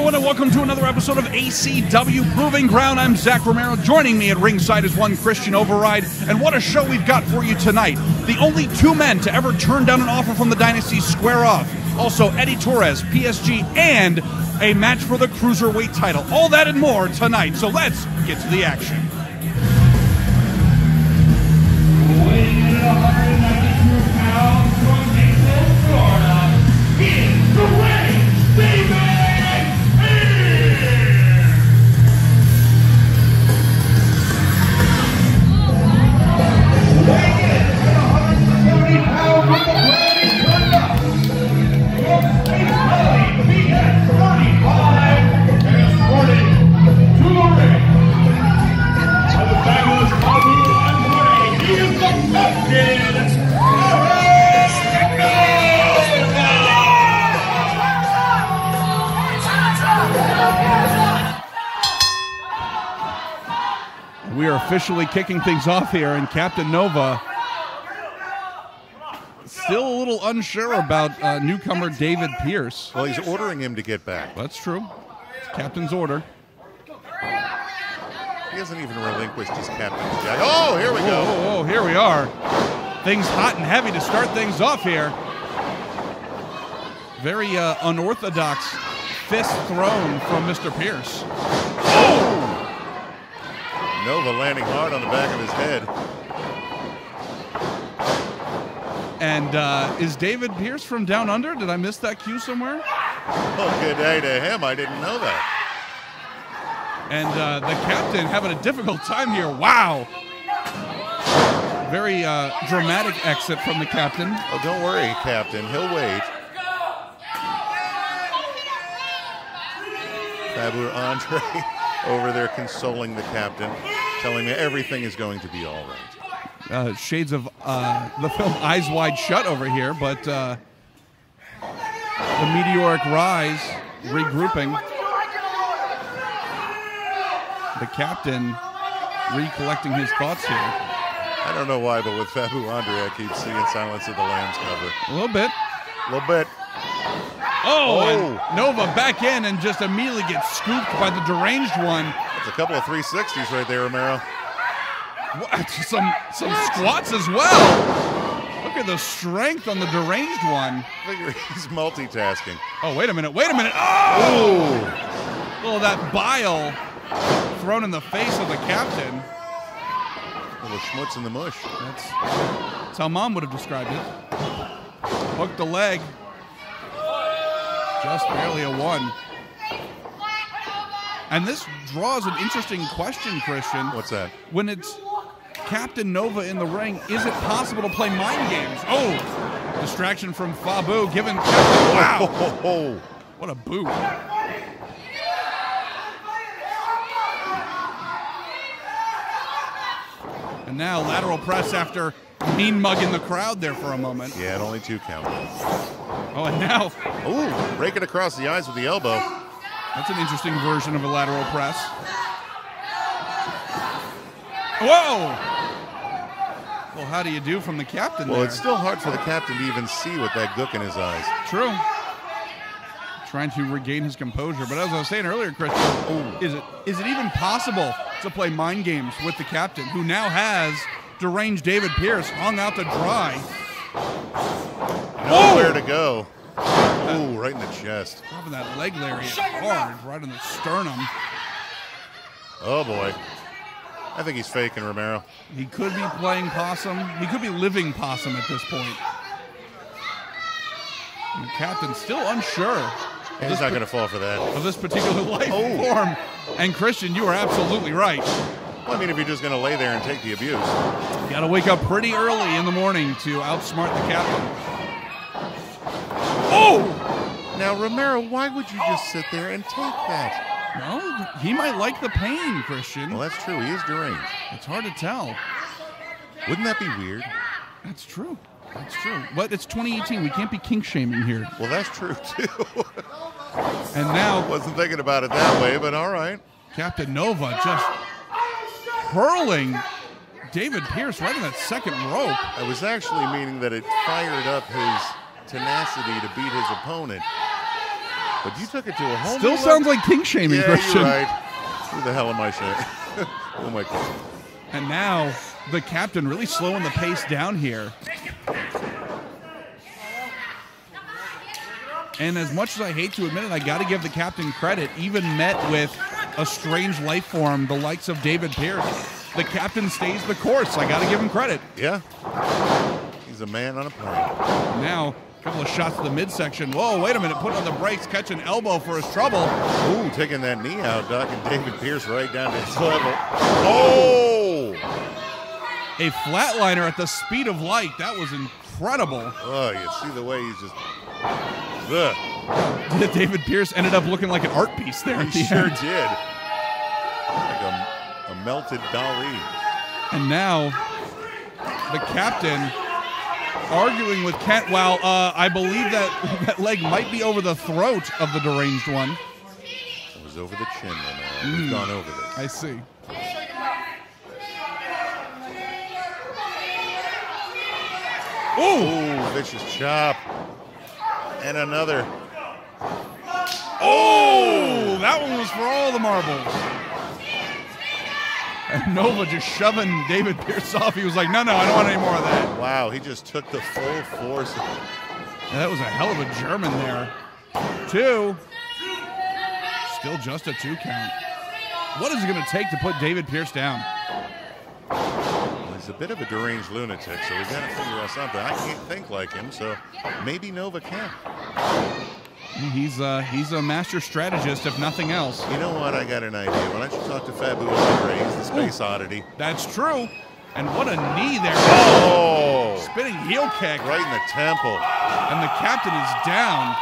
everyone, and welcome to another episode of ACW Proving Ground. I'm Zach Romero. Joining me at ringside is one Christian Override, and what a show we've got for you tonight. The only two men to ever turn down an offer from the Dynasty square off. Also, Eddie Taurus, PSG, and a match for the Cruiserweight title. All that and more tonight, so let's get to the action. Weighing in at 192 pounds from Naples, Florida, is the Rage David! We are officially kicking things off here, and Captain Nova still a little unsure about newcomer David Pierce. Well, he's ordering him to get back. That's true. It's Captain's order. He hasn't even relinquished his captain's jacket. Oh, here we go. Oh, here we are. Things hot and heavy to start things off here. Very unorthodox fist thrown from Mr. Pierce. Oh! Nova landing hard on the back of his head. And is David Pierce from down under? Did I miss that cue somewhere? Oh, good day to him. I didn't know that. And the captain having a difficult time here. Wow. Very dramatic exit from the captain. Oh, don't worry, Captain. He'll wait. Faboo Andre over there consoling the captain, telling me everything is going to be all right. Shades of the film Eyes Wide Shut over here, but the meteoric rise, regrouping. The captain recollecting his thoughts here. I don't know why, but with Faboo Andre, I keep seeing Silence of the Lambs cover. A little bit. A little bit. Oh, and Nova back in and just immediately gets scooped by the deranged one. That's a couple of 360s right there, Romero. What? Some squats as well. Look at the strength on the deranged one. I figure he's multitasking. Oh, wait a minute. Oh! Oh, that bile thrown in the face of the captain. A little schmutz in the mush. That's how Mom would have described it. Hooked the leg. Just barely a one. And this draws an interesting question, Christian. What's that? When it's Captain Nova in the ring, is it possible to play mind games? Oh, distraction from Faboo giving Captain. Wow. Oh. What a boot. And now lateral press after mean mugging the crowd there for a moment. Yeah, only 2 count. Oh, and now. Ooh, break it across the eyes with the elbow. That's an interesting version of a lateral press. Whoa! Well, how do you do from the captain there? Well, it's still hard for the captain to even see with that gook in his eyes. True. Trying to regain his composure. But as I was saying earlier, Christian, is it even possible to play mind games with the captain, who now has deranged David Pierce hung out to dry? Nowhere to go. Ooh, right in the chest. Dropping that leg lariat hard, right in the sternum. Oh, boy. I think he's faking, Romero. He could be playing possum. He could be living possum at this point. And the captain's still unsure. He's not going to fall for that. Of this particular life form. And Christian, you are absolutely right. Well, I mean, if you're just going to lay there and take the abuse. You got to wake up pretty early in the morning to outsmart the captain. Oh! Now, Romero, why would you just sit there and take that? No, he might like the pain, Christian. Well, that's true. He is deranged. It's hard to tell. Wouldn't that be weird? That's true. That's true. But it's 2018. We can't be kink shaming here. Well, that's true, too. And now... Wasn't thinking about it that way, but all right. Captain Nova just hurling David Pierce right in that second rope. I was actually meaning that it fired up his tenacity to beat his opponent. But you took it to a whole Still sounds like king shaming, yeah, Christian. You're right. Who the hell am I saying? Oh my God. And now the captain really slowing the pace down here. And as much as I hate to admit it, I got to give the captain credit. Even met with a strange life form, the likes of David Pierce, the captain stays the course. I got to give him credit. Yeah. He's a man on a plane. Now, a couple of shots to the midsection. Whoa, wait a minute. Putting on the brakes, catching elbow for his trouble. Ooh, taking that knee out, docking David Pierce right down to his level. Oh! A flatliner at the speed of light. That was incredible. Oh, you see the way he's just... Ugh. David Pierce ended up looking like an art piece there at the He sure end. did. Like a melted Dali. And now, the captain arguing with Kent. Well, I believe that leg might be over the throat of the deranged one. It was over the chin, man. We've gone over this. I see. Ooh, vicious chop. And another. Oh, that one was for all the marbles. And Nova just shoving David Pierce off. He was like, no, I don't want any more of that. Wow, he just took the full force. Yeah, that was a hell of a German there. 2. Still just a 2 count. What is it going to take to put David Pierce down? He's a bit of a deranged lunatic, so we've got to figure out something. I can't think like him, so maybe Nova can. He's a master strategist, if nothing else. You know what? I got an idea. Why don't you talk to Faboo over there? He's the space oddity. That's true. And what a knee there. Oh! Spinning heel kick. Right in the temple. And the captain is down.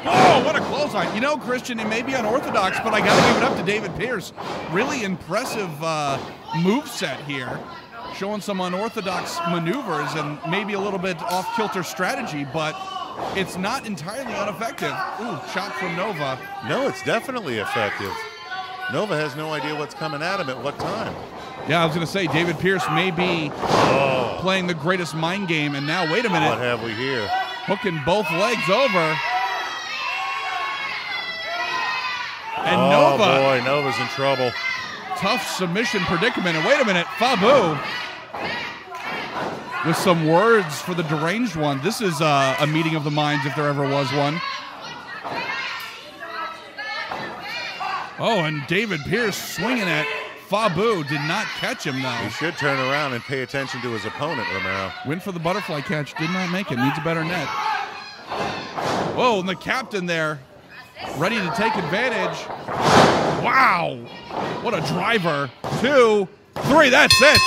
Oh, what a clothesline. You know, Christian, it may be unorthodox, but I got to give it up to David Pierce. Really impressive moveset here. Showing some unorthodox maneuvers and maybe a little bit off-kilter strategy, but it's not entirely ineffective. Ooh, shot from Nova. No, it's definitely effective. Nova has no idea what's coming at him at what time. Yeah, I was going to say, David Pierce may be playing the greatest mind game, and now, wait a minute. What have we here? Hooking both legs over. And oh, Nova. Boy, Nova's in trouble. Tough submission predicament. And wait a minute, Faboo with some words for the deranged one. This is a meeting of the minds if there ever was one. Oh, and David Pierce swinging at Faboo. Did not catch him, though. He should turn around and pay attention to his opponent, Romero. Went for the butterfly catch. Did not make it. Needs a better net. Whoa, and the captain there ready to take advantage. Wow. What a driver. 2, 3. That's it.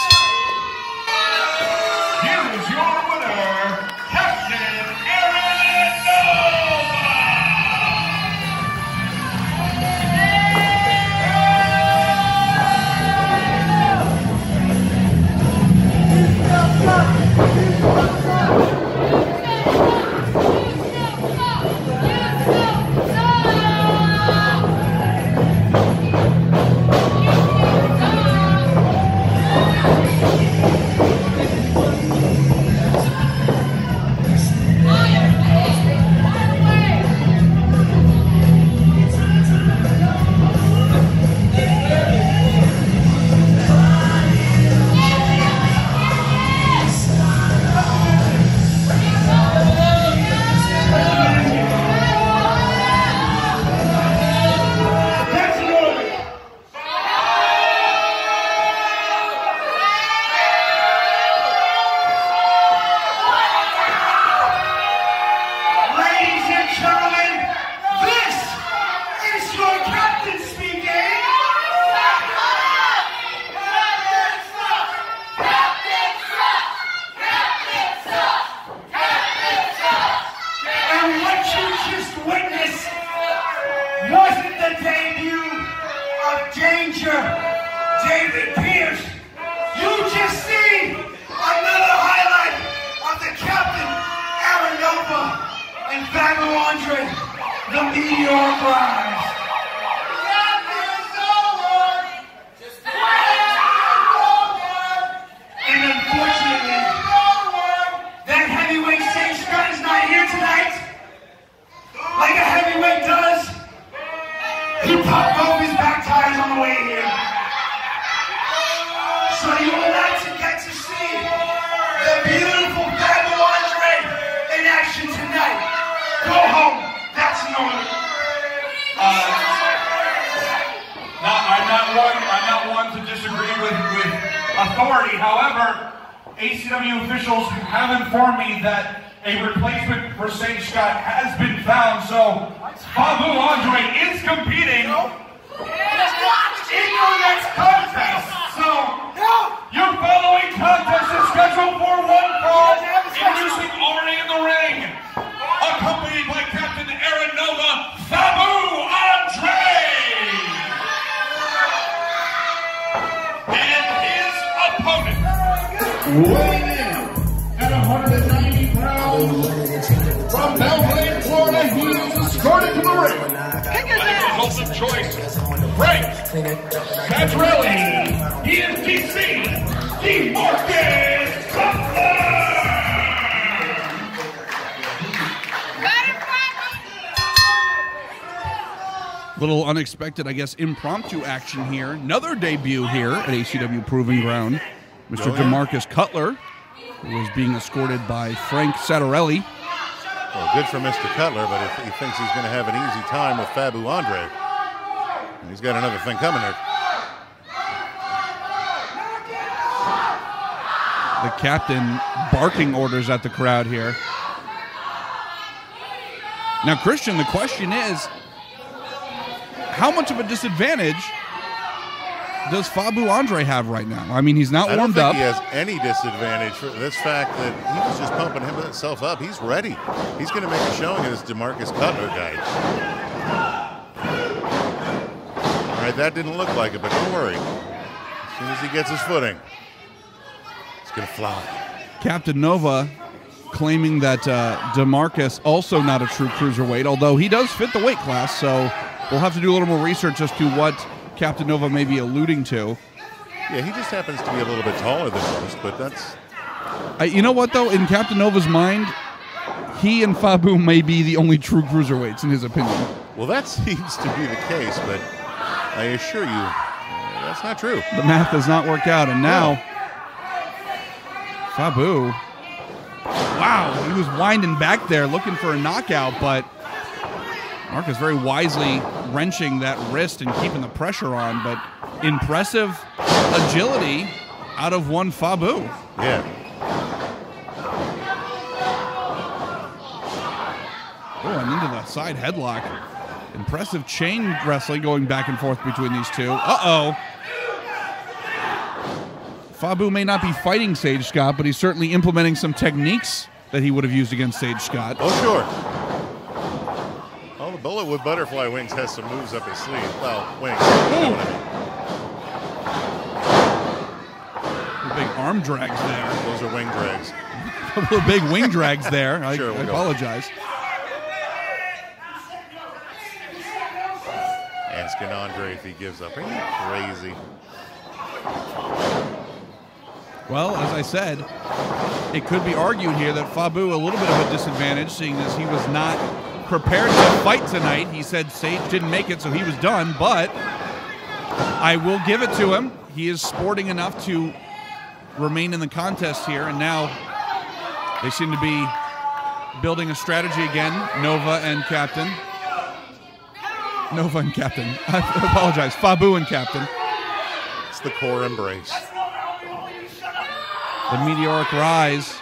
Here is your winner, Captain Aaron David Pierce. You just see another highlight of the captain, Aaron Nova, and Faboo Andre, the Meteor Rise. And unfortunately, that heavyweight stage start is not pop both his back tires on the way here. So you will not get to see the beautiful Faboo Andre in action tonight. Go home. That's normal. I'm not one to disagree with authority. However, ACW officials have informed me that a replacement for Sage Scott has been found. So Faboo Andre is competing in your next contest. So your following contest is scheduled for one fall, introducing already in the ring, accompanied by Captain Aaron Nova, Faboo Andre. And his opponent, Weighing in at 190 pounds, from Belgrade, Florida, he is escorted to the ring by the result of choice, Frank Cadrelli. He is DC, Demarcus Cutler. Little unexpected, I guess, impromptu action here. Another debut here at ACW Proving Ground. Mr. Demarcus Cutler, who was being escorted by Frank Satarelli. Well, good for Mr. Cutler, but if he thinks he's going to have an easy time with Faboo Andre, he's got another thing coming there. The captain barking orders at the crowd here. Now, Christian, the question is, how much of a disadvantage does Faboo Andre have right now? I mean, he's not warmed up. I don't think he has any disadvantage for this fact that he was just pumping himself up. He's ready. He's going to make a showing of this Demarcus Cutler guy. All right, that didn't look like it, but don't worry. As soon as he gets his footing, it's going to fly. Captain Nova claiming that Demarcus also not a true cruiserweight, although he does fit the weight class, so we'll have to do a little more research as to what Captain Nova may be alluding to. Yeah, he just happens to be a little bit taller than most, but that's... You know what, though? In Captain Nova's mind, he and Faboo may be the only true cruiserweights, in his opinion. Well, that seems to be the case, but I assure you, that's not true. The math does not work out, and now Faboo, wow, he was winding back there looking for a knockout, but Marcus very wisely wrenching that wrist and keeping the pressure on, but impressive agility out of one Faboo. Yeah. Oh, and into the side headlock. Impressive chain wrestling going back and forth between these two. Uh-oh. Faboo may not be fighting Sage Scott, but he's certainly implementing some techniques that he would have used against Sage Scott. Oh, sure. Oh, the Bullet with Butterfly Wings has some moves up his sleeve. Well, wings. Big arm drags there. Those are wing drags. A couple of big wing drags there. I apologize. Asking Andre if he gives up. Are you crazy? Well, as I said, it could be argued here that Faboo a little bit of a disadvantage, seeing as he was not prepared to fight tonight. He said Sage didn't make it, so he was done, but I will give it to him. He is sporting enough to remain in the contest here, and now they seem to be building a strategy again, Nova and Captain. Nova and Captain. I apologize. Faboo and Captain. It's the core embrace. The meteoric rise.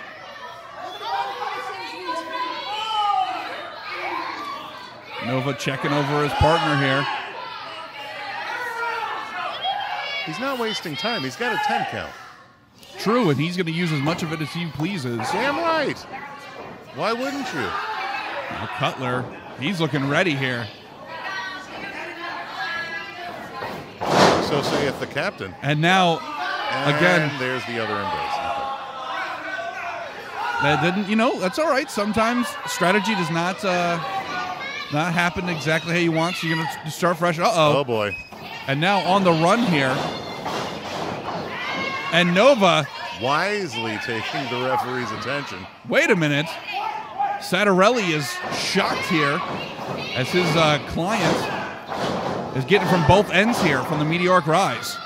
Nova checking over his partner here. He's not wasting time. He's got a 10 count. True, and he's going to use as much of it as he pleases. Damn right. Why wouldn't you? Now Cutler, he's looking ready here. So saith the captain. And now, again, there's the other embrace. That didn't, you know, that's all right. Sometimes strategy does not happen exactly how you want, so you're going to start fresh. Uh-oh. Oh, boy. And now on the run here. And Nova. Wisely taking the referee's attention. Wait a minute. Satarelli is shocked here as his client is getting from both ends here from the Meteoric Rise.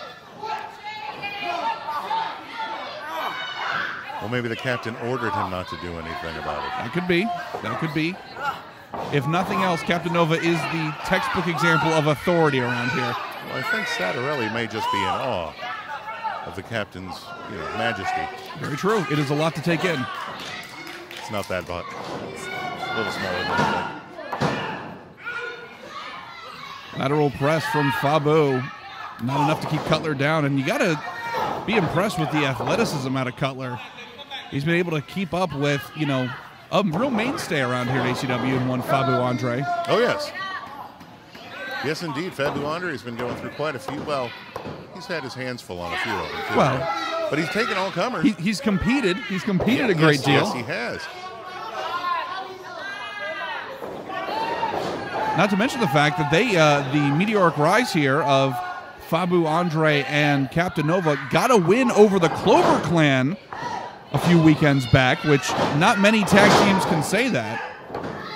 Well, maybe the captain ordered him not to do anything about it. That could be. That could be. If nothing else, Captain Nova is the textbook example of authority around here. Well, I think Satarelli may just be in awe of the captain's majesty. Very true. It is a lot to take in. It's not that, but it's a little smaller than I think. Lateral press from Faboo. Not enough to keep Cutler down, and you got to be impressed with the athleticism out of Cutler. He's been able to keep up with, a real mainstay around here at ACW in one Faboo Andre. Oh, yes. Yes, indeed. Faboo Andre has been going through quite a few. Well, he's had his hands full on a few of them, too. Well, but he's taken all comers. He's competed. He's competed a great deal. Yes, he has. Not to mention the fact that the Meteoric Rise here of Faboo Andre and Captain Nova got a win over the Clover Clan a few weekends back, which not many tag teams can say that.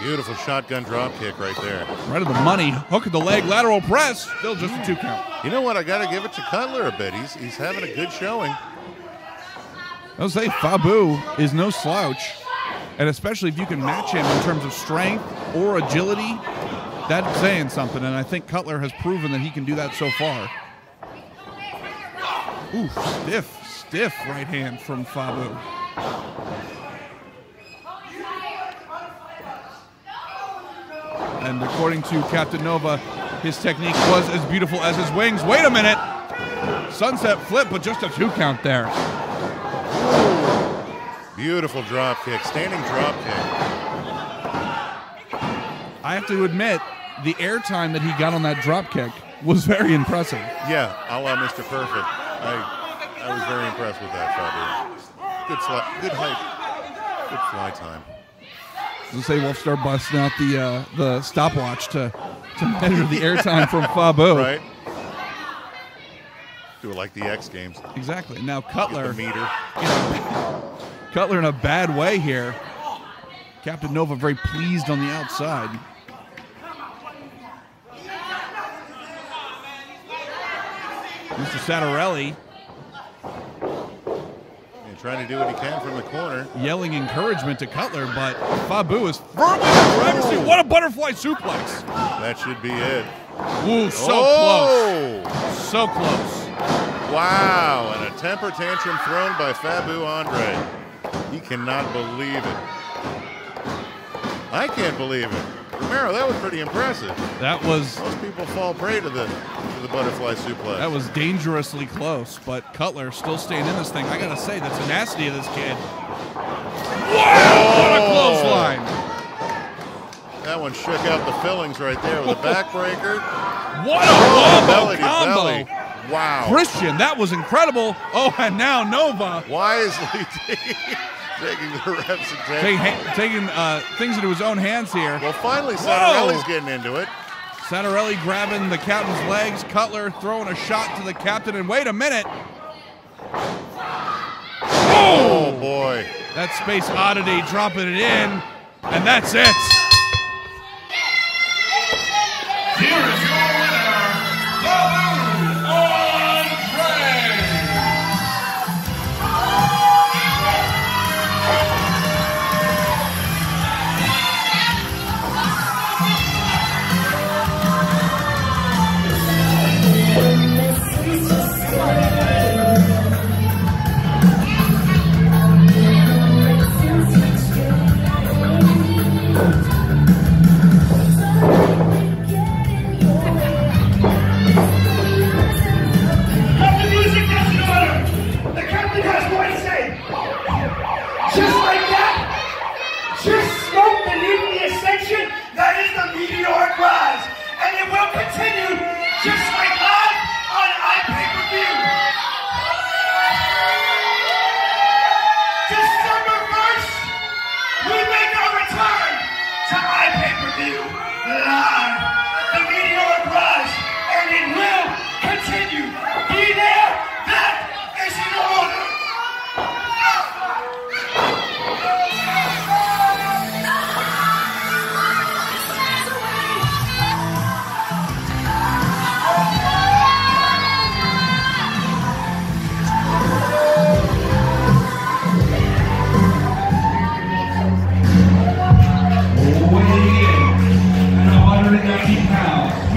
Beautiful shotgun drop kick right there. Right of the money. Hook of the leg, lateral press. Still just a 2 count. You know what? I got to give it to Cutler a bit. He's having a good showing. I'll say Faboo is no slouch. And especially if you can match him in terms of strength or agility, that's saying something. And I think Cutler has proven that he can do that so far. Ooh, stiff right hand from Faboo. And according to Captain Nova, his technique was as beautiful as his wings. Wait a minute. Sunset flip, but just a 2 count there. Beautiful drop kick, standing drop kick. I have to admit, the airtime that he got on that drop kick was very impressive. Yeah, a la Mr. Perfect. I was very impressed with that, Faboo. Good height, good fly time. Let's say we'll start busting out the stopwatch to measure the airtime from Faboo. Right. Do it like the X Games. Exactly. Now Cutler. Meter. Cutler in a bad way here. Captain Nova very pleased on the outside. Mr. Satarelli trying to do what he can from the corner. Yelling encouragement to Cutler, but Faboo is firmly in the driver's seat. What a butterfly suplex. That should be it. Ooh, so close. So close. Wow, and a temper tantrum thrown by Faboo Andre. He cannot believe it. I can't believe it. Romero, that was pretty impressive. That was... Most people fall prey to the butterfly suplex. That was dangerously close, but Cutler still staying in this thing. I gotta say, the tenacity of this kid. Wow, what a clothesline. That one shook out the fillings right there with a backbreaker. What a wombo belly to combo. belly. Wow. Christian, that was incredible. Oh, and now Nova. Wisely taking the reps and taking things into his own hands here. Well, finally, Satarelli's getting into it. Satarelli grabbing the captain's legs. Cutler throwing a shot to the captain. And wait a minute. Oh, boy. That Space Oddity dropping it in. And that's it. Here is your winner, Faboo Andre.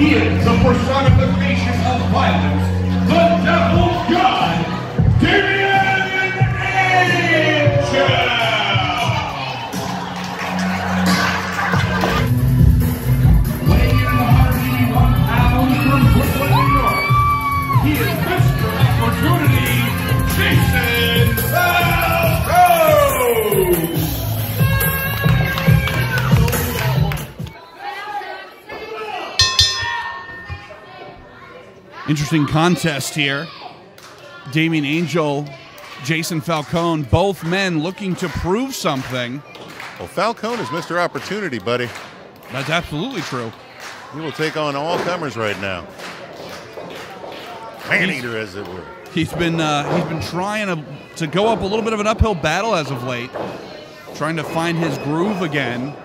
He is the personification of violence, the Devil's God, Damien Angel! Weighing in 181 pounds from Brooklyn, New York, he is Mr. Opportunity, Jayson Falcone! Interesting contest here. Damien Angel, Jayson Falcone, both men looking to prove something. Well, Falcone is Mr. Opportunity, buddy. That's absolutely true. He will take on all comers right now. Man-eater, as it were. He's been trying to go up a little bit of an uphill battle as of late, trying to find his groove again.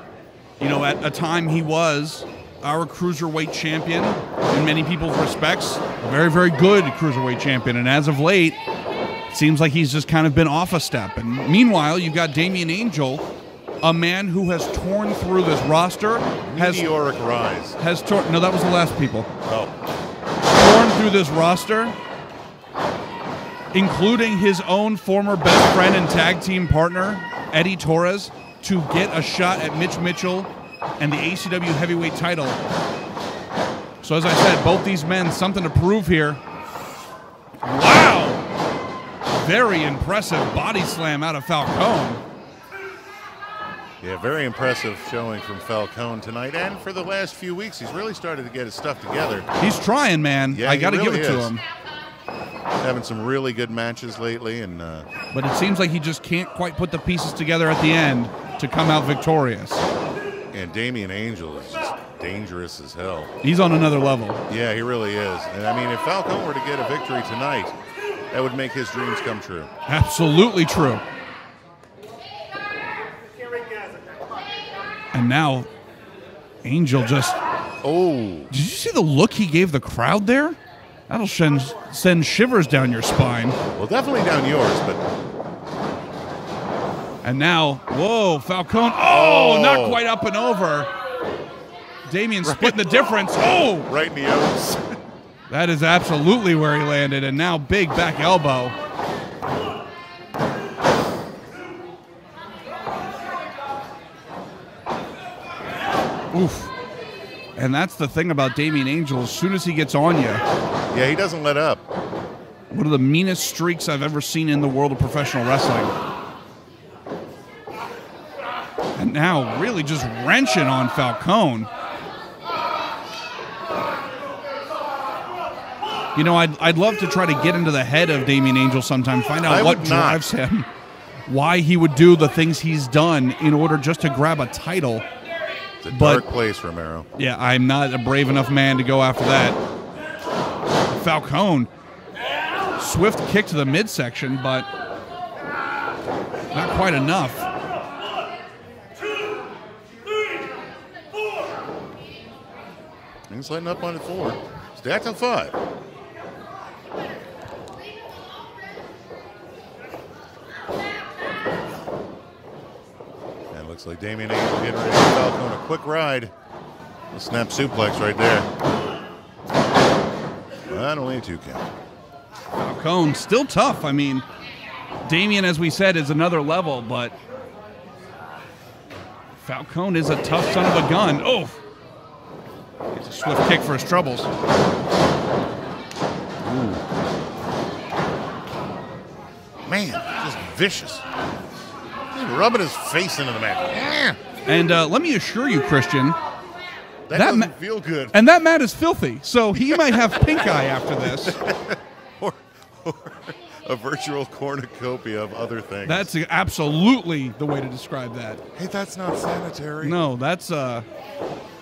You know, at a time he was our Cruiserweight champion, in many people's respects, a very, very good Cruiserweight champion. And as of late, it seems like he's just kind of been off a step. And meanwhile, you've got Damien Angel, a man who has torn through this roster. Meteoric rise. No, that was the last people. Oh. Torn through this roster, including his own former best friend and tag team partner, Eddie Taurus, to get a shot at Mitch Mitchell and the ACW heavyweight title. So as I said, both these men, something to prove here. Wow! Very impressive body slam out of Falcone. Yeah, very impressive showing from Falcone tonight. And for the last few weeks, he's really started to get his stuff together. He's trying, man. Yeah, I got to really give it to him. Having some really good matches lately. But it seems like he just can't quite put the pieces together at the end to come out victorious. And Damien Angel is just dangerous as hell. He's on another level. Yeah, he really is. And I mean, if Falcone were to get a victory tonight, that would make his dreams come true. Absolutely true. And now, Angel just... Oh. Did you see the look he gave the crowd there? That'll send shivers down your spine. Well, definitely down yours, but... And now, whoa, Falcone. Oh, not quite up and over. Damien splitting the difference. Oh! Right in the O's. That is absolutely where he landed. And now big back elbow. Oof. And that's the thing about Damien Angel. As soon as he gets on you. Yeah, he doesn't let up. One of the meanest streaks I've ever seen in the world of professional wrestling. And now really just wrenching on Falcone. You know, I'd love to try to get into the head of Damien Angel sometime, find out what drives him, why he would do the things he's done in order just to grab a title. It's a dark place, Romero. Yeah, I'm not a brave enough man to go after that. Falcone, swift kick to the midsection, but not quite enough. He's letting up on it 4. Stacked on 5. And it looks like Damien Angel getting ready to give Falcone a quick ride. A snap suplex right there. But only a 2 count. Falcone still tough. I mean, Damien, as we said, is another level, but Falcone is a tough son of a gun. Oh! Gets a swift kick for his troubles. Ooh. Man, just vicious. Just rubbing his face into the mat. And let me assure you, Christian, that doesn't feel good. And that mat is filthy, so he might have pink eye after this. or a virtual cornucopia of other things. That's absolutely the way to describe that. Hey, that's not sanitary. No, that's a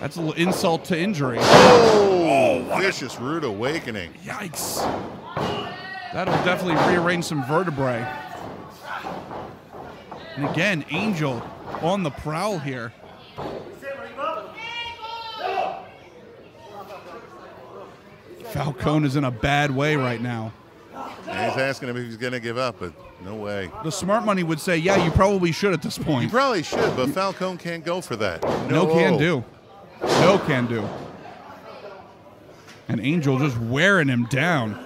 little insult to injury. Oh, vicious rude awakening. Yikes. That'll definitely rearrange some vertebrae. And again, Angel on the prowl here. Falcone is in a bad way right now. And he's asking him if he's going to give up, but no way. The smart money would say, yeah, you probably should at this point. You probably should, but Falcone can't go for that. No can do. No can do. And Angel just wearing him down.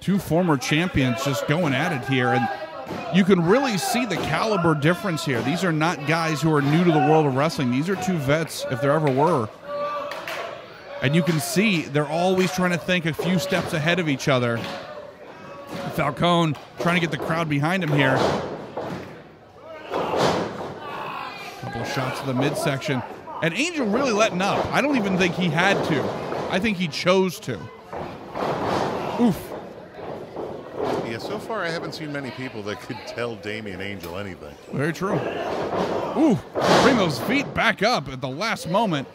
Two former champions just going at it here. And you can really see the caliber difference here. These are not guys who are new to the world of wrestling. These are two vets, if there ever were. And you can see they're always trying to think a few steps ahead of each other. Falcone trying to get the crowd behind him here. Couple of shots to the midsection. And Angel really letting up. I don't even think he had to. I think he chose to. Oof. Yeah, so far I haven't seen many people that could tell Damien Angel anything. Very true. Ooh, bring those feet back up at the last moment,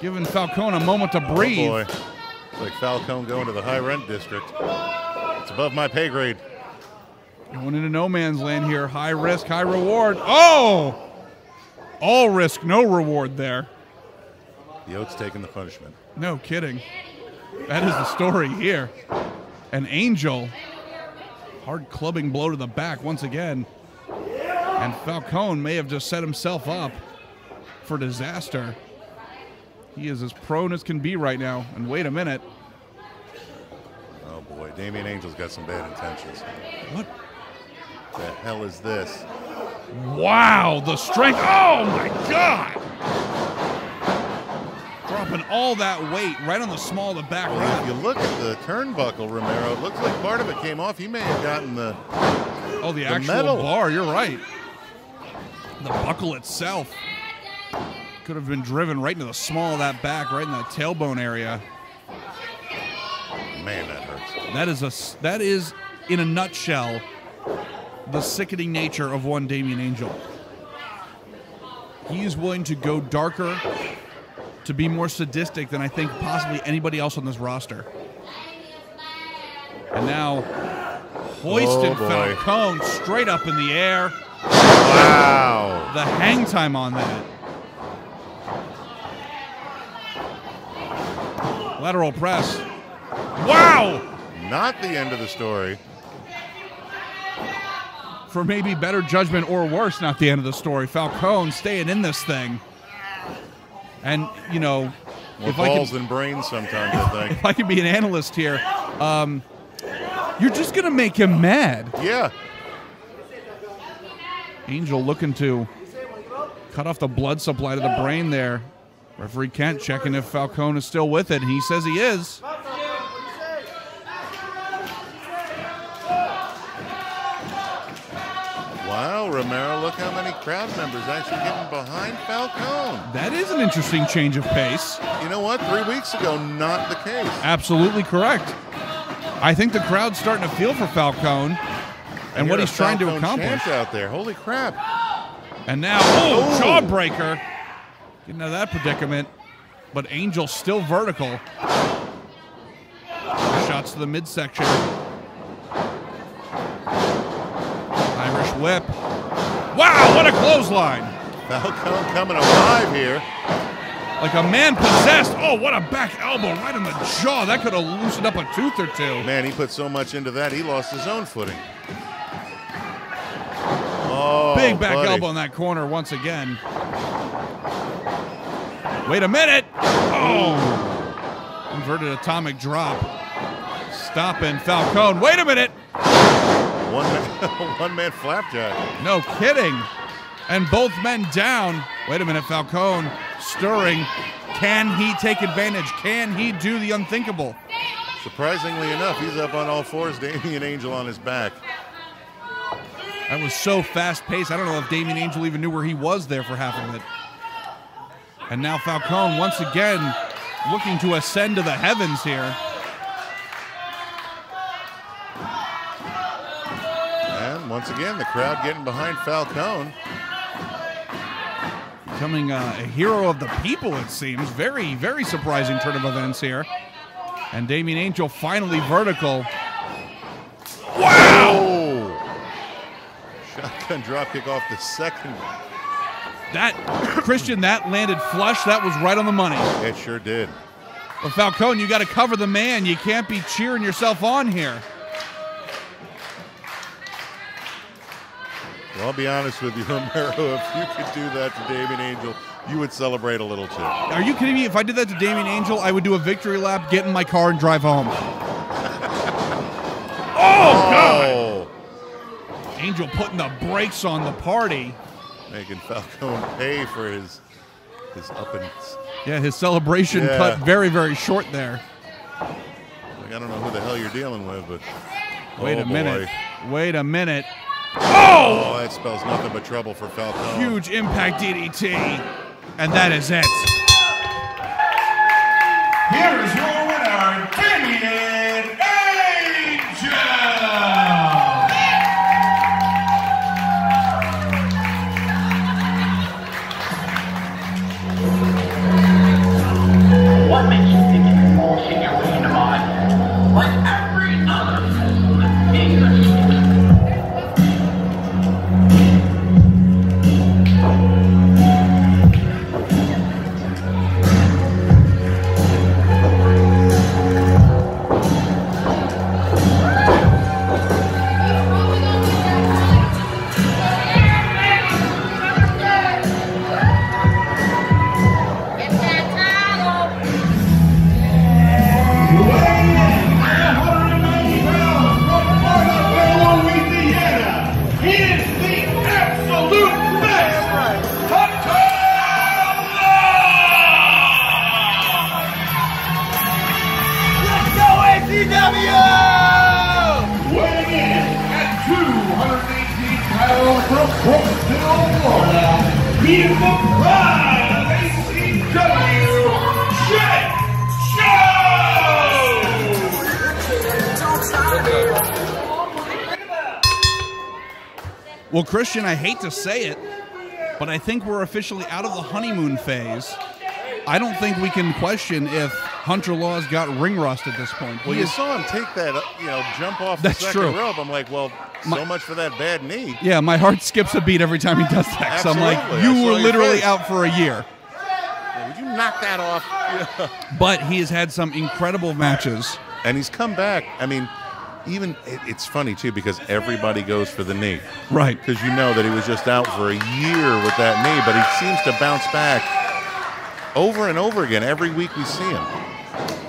giving Falcone a moment to breathe. Oh boy. It's like Falcone going to the high rent district. It's above my pay grade. Going into no man's land here. High risk, high reward. Oh! All risk, no reward there. The Oat's taking the punishment. No kidding. That is the story here. And Angel, hard clubbing blow to the back once again. And Falcone may have just set himself up for disaster. He is as prone as can be right now. And wait a minute. Oh boy, Damien Angel's got some bad intentions. What the hell is this? Wow, the strength. Oh my God. Dropping all that weight right on the small of the back. Well, if you look at the turnbuckle, Romero, it looks like part of it came off. He may have gotten the actual metal bar. You're right. The buckle itself could have been driven right into the small of that back, right in that tailbone area. Man, that hurts. That is in a nutshell the sickening nature of one Damien Angel. He is willing to go darker, to be more sadistic than I think possibly anybody else on this roster. And now hoisted Falcone straight up in the air. Wow. The hang time on that. Lateral press. Wow! Not the end of the story. For maybe better judgment or worse, not the end of the story. Falcone staying in this thing. And, you know, More balls than brains sometimes, I think. If I can be an analyst here, you're just going to make him mad. Yeah. Angel looking to cut off the blood supply to the brain there. Referee Kent checking if Falcone is still with it, and he says he is. Wow, Romero, look how many crowd members actually getting behind Falcone. That is an interesting change of pace. You know what? 3 weeks ago, not the case. Absolutely correct. I think the crowd's starting to feel for Falcone and what he's trying to accomplish. Out there. Holy crap. And now, jawbreaker. Getting out of that predicament. But Angel still vertical. Shots to the midsection. Irish whip. Wow, what a clothesline. Falcone coming alive here. Like a man possessed. Oh, what a back elbow right on the jaw. That could have loosened up a tooth or two. Man, he put so much into that, he lost his own footing. Oh, big back elbow in that corner once again. Wait a minute. Oh. Inverted atomic drop. Stopping Falcone. Wait a minute. One man flapjack. No kidding. And both men down. Wait a minute, Falcone stirring. Can he take advantage? Can he do the unthinkable? Surprisingly enough, he's up on all fours, Damien Angel on his back. That was so fast-paced. I don't know if Damien Angel even knew where he was there for half of it. And now Falcone once again looking to ascend to the heavens here. And once again, the crowd getting behind Falcone. Becoming a hero of the people, it seems. Very, very surprising turn of events here. And Damien Angel finally vertical. Wow! Oh. Shotgun dropkick off the second. That, Christian, that landed flush. That was right on the money. It sure did. But Falcone, you got to cover the man. You can't be cheering yourself on here. Well, I'll be honest with you, Romero, if you could do that to Damien Angel, you would celebrate a little too. Are you kidding me? If I did that to Damien Angel, I would do a victory lap, get in my car, and drive home. God! Angel putting the brakes on the party. Making Falcone pay for his up and... Yeah, his celebration cut very, very short there. Like, I don't know who the hell you're dealing with, but... Wait a minute. Wait a minute. Oh, that spells nothing but trouble for Falcone. Huge impact DDT. And that is it. Here is your winner, Damien Angel! What makes you think you can bullshit your way into mine? Like every other person in the street. Well, Christian, I hate to say it, but I think we're officially out of the honeymoon phase. I don't think we can question if Hunter Law's got ring rust at this point. Well, you saw him take that, jump off the second rope. I'm like, well, so much for that bad knee. Yeah, my heart skips a beat every time he does that. Absolutely. So I'm like, you were literally out for a year. Yeah, would you knock that off? Yeah. But he has had some incredible matches. And he's come back. I mean, even it's funny, too, because everybody goes for the knee. Right. Because you know that he was just out for a year with that knee, but he seems to bounce back over and over again. Every week we see him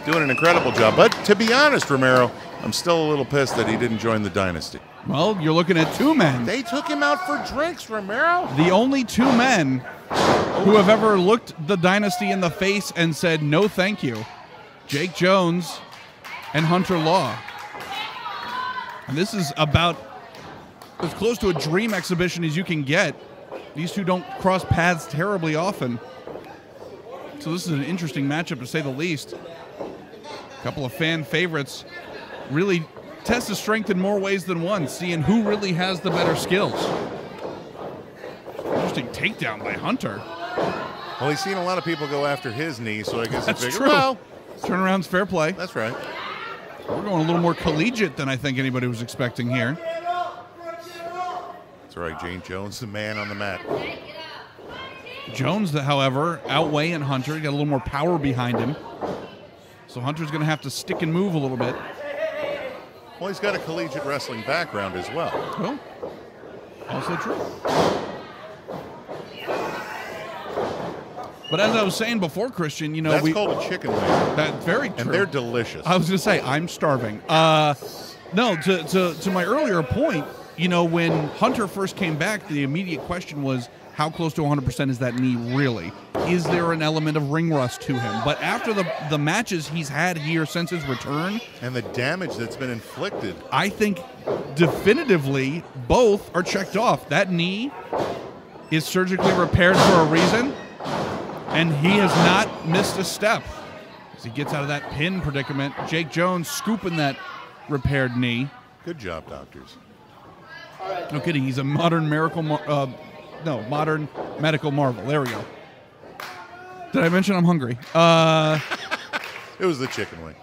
doing an incredible job. But to be honest, Romero, I'm still a little pissed that he didn't join the Dynasty. Well, you're looking at two men. They took him out for drinks, Romero. The only two men who have ever looked the Dynasty in the face and said, no, thank you. Jake Jones and Hunter Law. And this is about as close to a dream exhibition as you can get. These two don't cross paths terribly often. So this is an interesting matchup, to say the least. A couple of fan favorites really test his strength in more ways than one, seeing who really has the better skills. Interesting takedown by Hunter. Well, he's seen a lot of people go after his knee, so I guess That's he figured, true. well, turnaround's fair play. That's right. We're going a little more collegiate than I think anybody was expecting here. That's right, Jane Jones, the man on the mat. Jones, however, outweighing Hunter. He got a little more power behind him. So Hunter's going to have to stick and move a little bit. Well, he's got a collegiate wrestling background as well. Well, also true. But as I was saying before, Christian, you know, that's called a chicken wing. That's very true. And they're delicious. I was going to say, I'm starving. No, to my earlier point, you know, when Hunter first came back, the immediate question was, how close to 100% is that knee really? Is there an element of ring rust to him? But after the matches he's had here since his return, and the damage that's been inflicted, I think definitively both are checked off. That knee is surgically repaired for a reason, and he has not missed a step as he gets out of that pin predicament. Jake Jones scooping that repaired knee. Good job, doctors. No kidding. He's a modern miracle. Modern medical marvel. There we go. Did I mention I'm hungry? It was the chicken wing.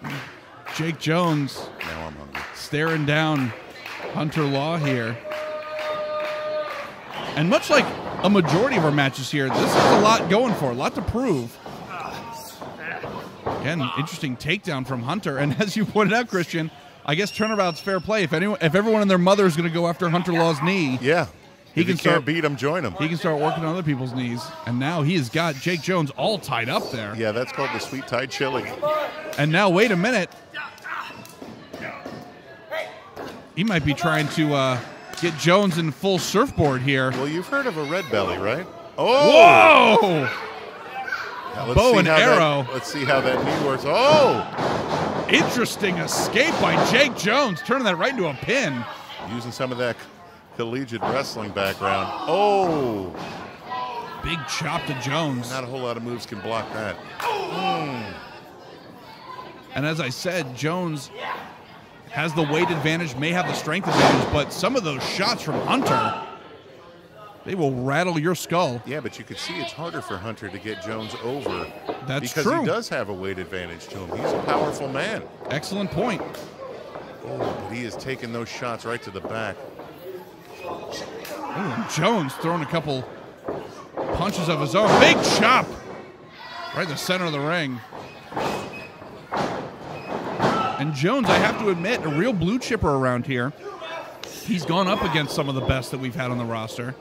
Jake Jones. Now I'm hungry. Staring down Hunter Law here. And much like a majority of our matches here, this is a lot going for, a lot to prove. Again, interesting takedown from Hunter. And as you pointed out, Christian, I guess turnabout's fair play. If everyone and their mother is going to go after Hunter Law's knee, yeah, If you can't beat him, join him. He can start working on other people's knees. And now he has got Jake Jones all tied up there. Yeah, that's called the sweet Thai chili. And now, wait a minute. He might be trying to get Jones in full surfboard here. Well, you've heard of a red belly, right? Oh! Whoa! Now, Bow and arrow. Let's see how that knee works. Oh! Interesting escape by Jake Jones, turning that right into a pin. Using some of that collegiate wrestling background. Oh! Big chop to Jones. Not a whole lot of moves can block that. And as I said, Jones has the weight advantage, may have the strength advantage, but some of those shots from Hunter, they will rattle your skull. Yeah, but you could see it's harder for Hunter to get Jones over. That's because true. He does have a weight advantage to him. He's a powerful man. Excellent point. Oh, but he is taking those shots right to the back. Ooh, Jones throwing a couple punches of his own. Big chop right in the center of the ring. And Jones, I have to admit, a real blue chipper around here. He's gone up against some of the best that we've had on the roster.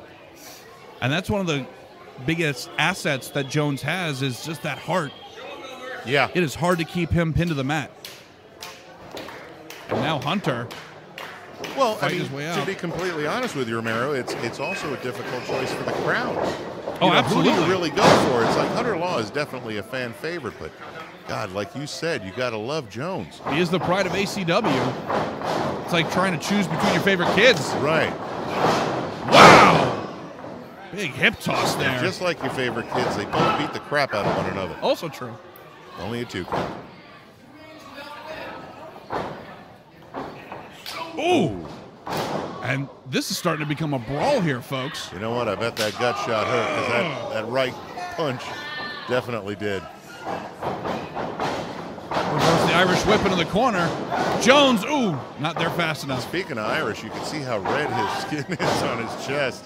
And that's one of the biggest assets that Jones has is just that heart. Yeah. It is hard to keep him pinned to the mat. And now Hunter. Well, I mean, his way to out. be completely honest with you, Romero, it's also a difficult choice for the crowd. Oh, absolutely. Who do you really go for? It's like Hunter Law is definitely a fan favorite, but God, like you said, you got to love Jones. He is the pride of ACW. It's like trying to choose between your favorite kids. Right. Wow! Big hip toss there. And just like your favorite kids, they both beat the crap out of one another. Also true. Only a 2 count. Ooh! And this is starting to become a brawl here, folks. You know what? I bet that gut shot hurt because that right punch definitely did. Reverse the Irish whip into the corner. Jones, ooh, not there fast enough. Speaking of Irish, you can see how red his skin is on his chest.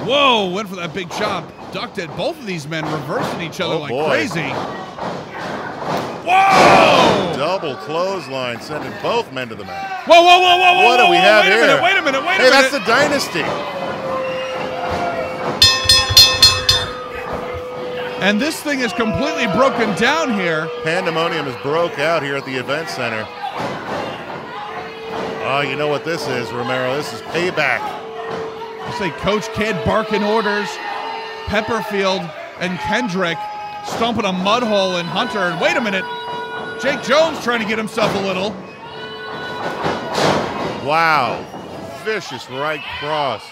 Whoa, went for that big chop. Ducked it. Both of these men reversing each other like crazy. Whoa! Double clothesline, sending both men to the mat. Whoa, whoa, whoa, whoa, whoa. What do we have here? Wait a minute. Hey, that's the Dynasty. And this thing is completely broken down here. Pandemonium is broke out here at the event center. Oh, you know what this is, Romero? This is payback. I say Coach Kidd barking orders. Pepperfield and Kendrick stomping a mud hole in Hunter. And wait a minute. Jake Jones trying to get himself a little. Wow. Vicious right cross.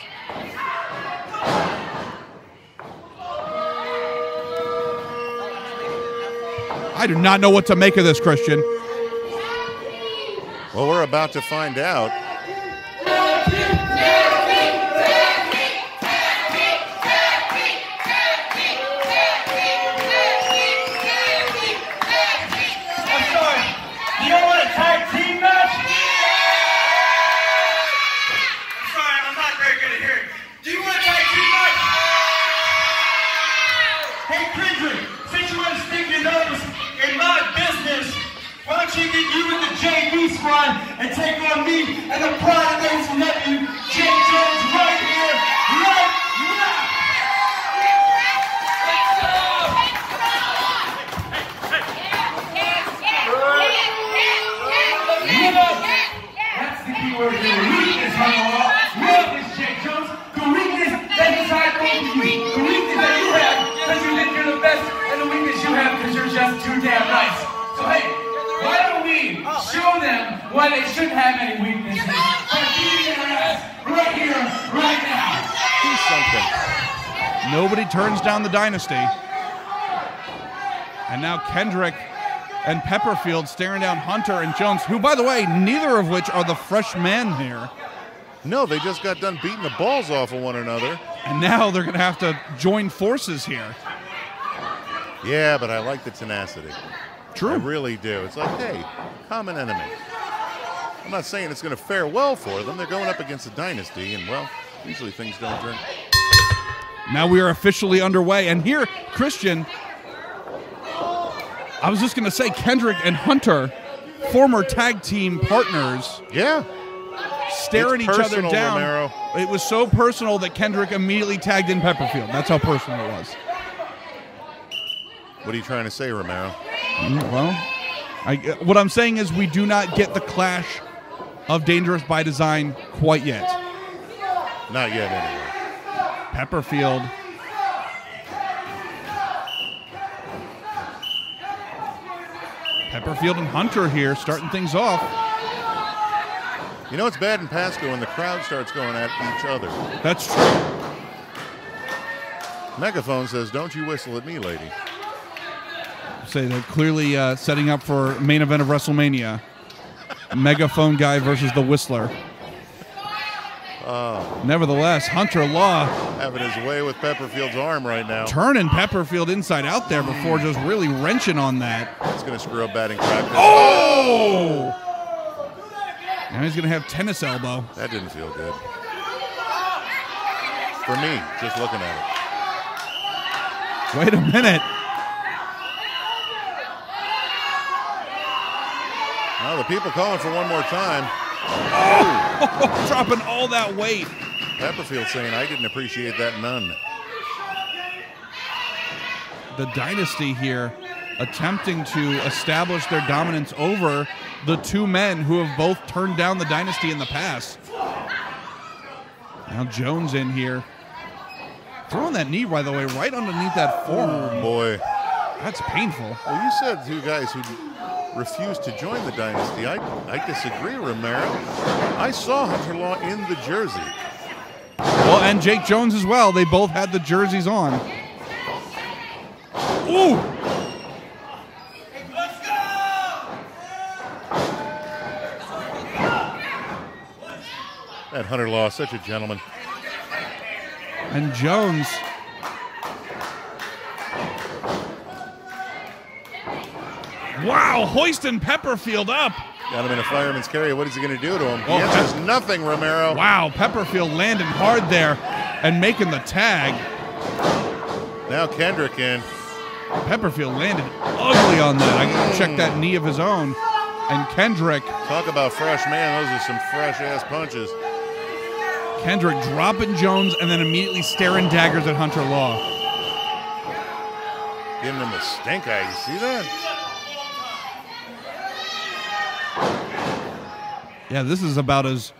I do not know what to make of this, Christian. Well, we're about to find out. And take on me and the pride of those who love you, Jake Jones, right here, right now. That's the key word here. Weakness, Hunter. Weakness, Jake Jones. The weakness that is inside both of you. The weakness that you have because you think you're the best, and the weakness you have because you're just too damn nice. So hey, why don't we show them why they shouldn't have any weaknesses by beating their ass right here, right now. Do something. Nobody turns down the Dynasty. And now Kendrick and Pepperfield staring down Hunter and Jones, who, by the way, neither of which are the fresh men here. No, they just got done beating the balls off of one another. And now they're going to have to join forces here. Yeah, but I like the tenacity. True. I really do. It's like, hey, common enemy. I'm not saying it's going to fare well for them. They're going up against a Dynasty, and, well, usually things don't turn. Now we are officially underway. And here, Christian, I was just going to say Kendrick and Hunter, former tag team partners. Yeah. staring each other down. Romero. It was so personal that Kendrick immediately tagged in Pepperfield. That's how personal it was. What are you trying to say, Romero? Well, what I'm saying is we do not get the clash of Dangerous by Design quite yet. Not yet, anyway. Pepperfield. Pepperfield and Hunter here starting things off. You know it's bad in Pasco when the crowd starts going at each other. That's true. Megaphone says, "Don't you whistle at me, lady." Say they're clearly setting up for main event of WrestleMania. Megaphone guy versus the Whistler. Nevertheless, Hunter Law having his way with Pepperfield's arm right now. Turning Pepperfield inside out there before just really wrenching on that. It's going to screw up batting practice. Oh! Now he's going to have tennis elbow. That didn't feel good. For me, just looking at it. Wait a minute. Well, the people calling for one more time. Oh, dropping all that weight. Pepperfield saying, "I didn't appreciate that none." The Dynasty here attempting to establish their dominance over the two men who have both turned down the Dynasty in the past. Now Jones in here. Throwing that knee, by the way, right underneath that forearm. Oh, boy. That's painful. Well, you said two guys who refused to join the Dynasty. I disagree, Romero. I saw Hunter Law in the jersey. Well, and Jake Jones as well. They both had the jerseys on. Ooh! Let's go! That Hunter Law, such a gentleman. And Jones. Wow, hoisting Pepperfield up. Got him in a fireman's carry. What is he going to do to him? Oh, The answer's nothing, Romero. Wow, Pepperfield landing hard there and making the tag. Now Kendrick in. Pepperfield landed ugly on that. I can check that knee of his own. And Kendrick. Talk about fresh man. Those are some fresh-ass punches. Kendrick dropping Jones and then immediately staring daggers at Hunter Law. Giving him the stink eye. You see that? Yeah, this is about as...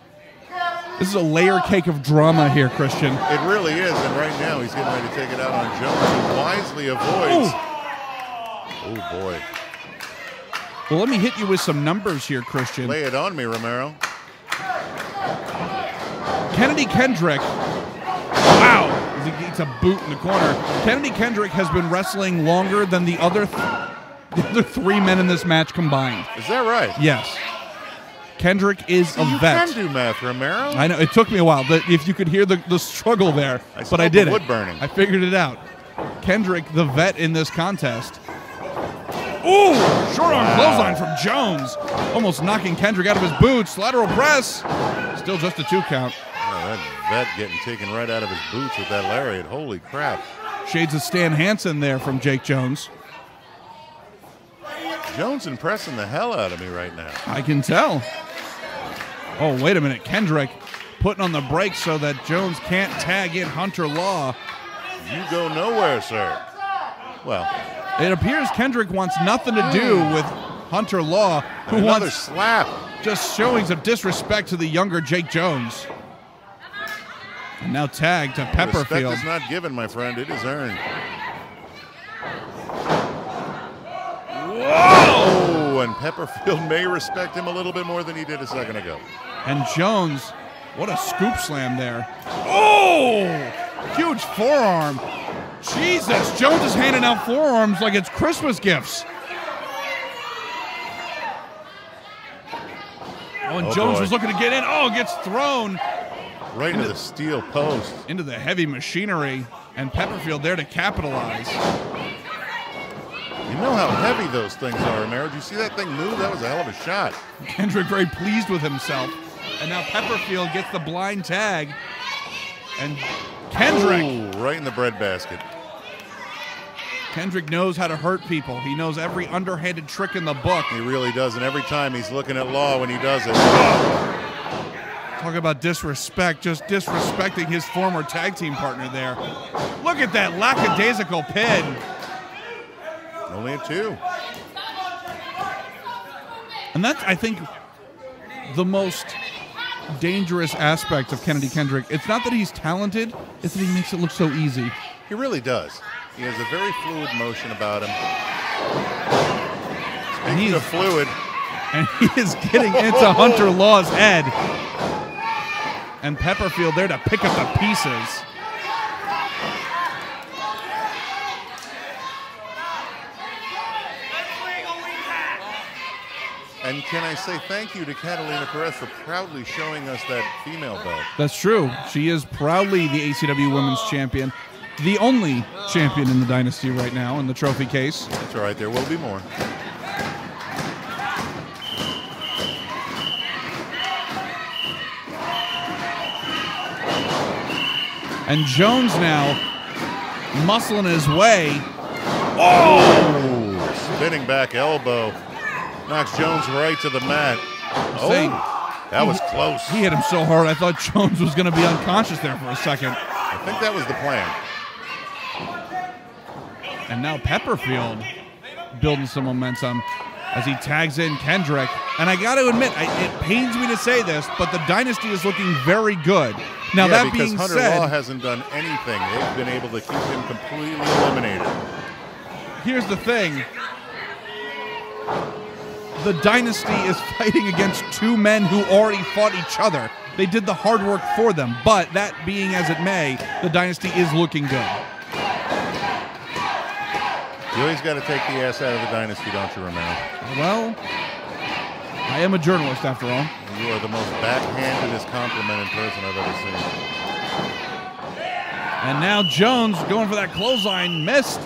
This is a layer cake of drama here, Christian. It really is, and right now he's getting ready to take it out on Jones, who wisely avoids. Oh, boy. Well, let me hit you with some numbers here, Christian. Lay it on me, Romero. Kennedy Kendrick. Wow. He gets a boot in the corner. Kennedy Kendrick has been wrestling longer than the other three men in this match combined. Is that right? Yes. Kendrick is a vet. You can do math, Romero. I know. It took me a while. If you could hear the struggle there, but I did it. Wood burning. I figured it out. Kendrick, the vet in this contest. Ooh, short arm clothesline from Jones. Almost knocking Kendrick out of his boots. Lateral press. Still just a 2 count. Oh, that vet getting taken right out of his boots with that lariat. Holy crap. Shades of Stan Hansen there from Jake Jones. Jones impressing the hell out of me right now. I can tell. Oh, wait a minute. Kendrick putting on the brakes so that Jones can't tag in Hunter Law. You go nowhere, sir. Well, it appears Kendrick wants nothing to do with Hunter Law, who another wants slap. Just showings of disrespect to the younger Jake Jones. And now tagged to Pepperfield. Respect is not given, my friend. It is earned. Whoa! And Pepperfield may respect him a little bit more than he did a second ago. And Jones, what a scoop slam there. Oh! Huge forearm. Jesus, Jones is handing out forearms like it's Christmas gifts. Oh, and Jones was looking to get in. Oh, gets thrown. Right into the steel post. Into the heavy machinery. And Pepperfield there to capitalize. You know how heavy those things are, Romero. Did you see that thing move? That was a hell of a shot. Kendrick very pleased with himself. And now Pepperfield gets the blind tag. And Kendrick. Ooh, right in the breadbasket. Kendrick knows how to hurt people. He knows every underhanded trick in the book. He really does, and every time he's looking at Law when he does it. Talk about disrespect, just disrespecting his former tag team partner there. Look at that lackadaisical pin. Only a 2. And that's, I think, the most dangerous aspect of Kennedy Kendrick. It's not that he's talented, it's that he makes it look so easy. He really does. He has a very fluid motion about him. And he's fluid. And he is getting into Hunter Law's head. And Pepperfield there to pick up the pieces. And can I say thank you to Catalina Perez for proudly showing us that female belt. That's true. She is proudly the ACW Women's Champion. The only champion in the Dynasty right now in the trophy case. That's all right. There will be more. And Jones now muscling his way. Oh! Spinning back elbow. Knocks Jones right to the mat. That was close. He hit him so hard, I thought Jones was going to be unconscious there for a second. I think that was the plan. And now Pepperfield building some momentum as he tags in Kendrick. And I got to admit, it pains me to say this, but the Dynasty is looking very good. Now, that being Hunter said, Law hasn't done anything. They've been able to keep him completely eliminated. Here's the thing. The Dynasty is fighting against 2 men who already fought each other. They did the hard work for them, but that being as it may, the Dynasty is looking good. You always got to take the ass out of the Dynasty, don't you, Romero? Well, I am a journalist after all. You are the most backhandedest complimented person I've ever seen. And now Jones going for that clothesline, missed.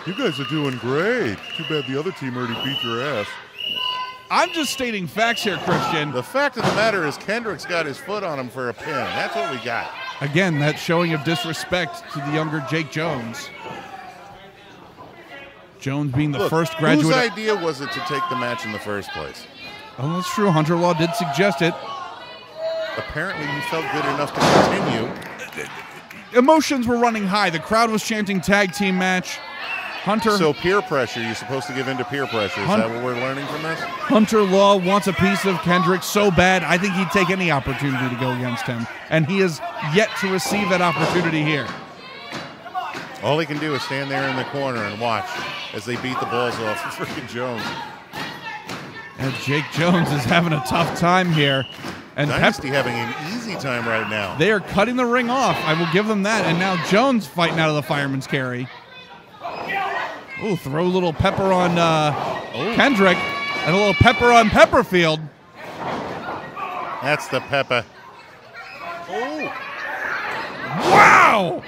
You guys are doing great. Too bad the other team already beat your ass. I'm just stating facts here, Christian. The fact of the matter is Kendrick's got his foot on him for a pin. That's what we got. Again, that showing of disrespect to the younger Jake Jones. Jones being the first graduate. Whose idea was it to take the match in the first place? Oh, that's true. Hunter Law did suggest it. Apparently you felt good enough to continue. Emotions were running high. The crowd was chanting tag team match. Hunter. So peer pressure, you're supposed to give in to peer pressure. Is that what we're learning from this? Hunter Law wants a piece of Kendrick so bad, I think he'd take any opportunity to go against him. And he is yet to receive that opportunity here. All he can do is stand there in the corner and watch as they beat the balls off of freaking Jones. And Jake Jones is having a tough time here. And Dynasty having an easy time right now. They are cutting the ring off. I will give them that. And now Jones fighting out of the fireman's carry. Ooh, throw a little pepper on Kendrick and a little pepper on Pepperfield. That's the pepper. Oh! Wow!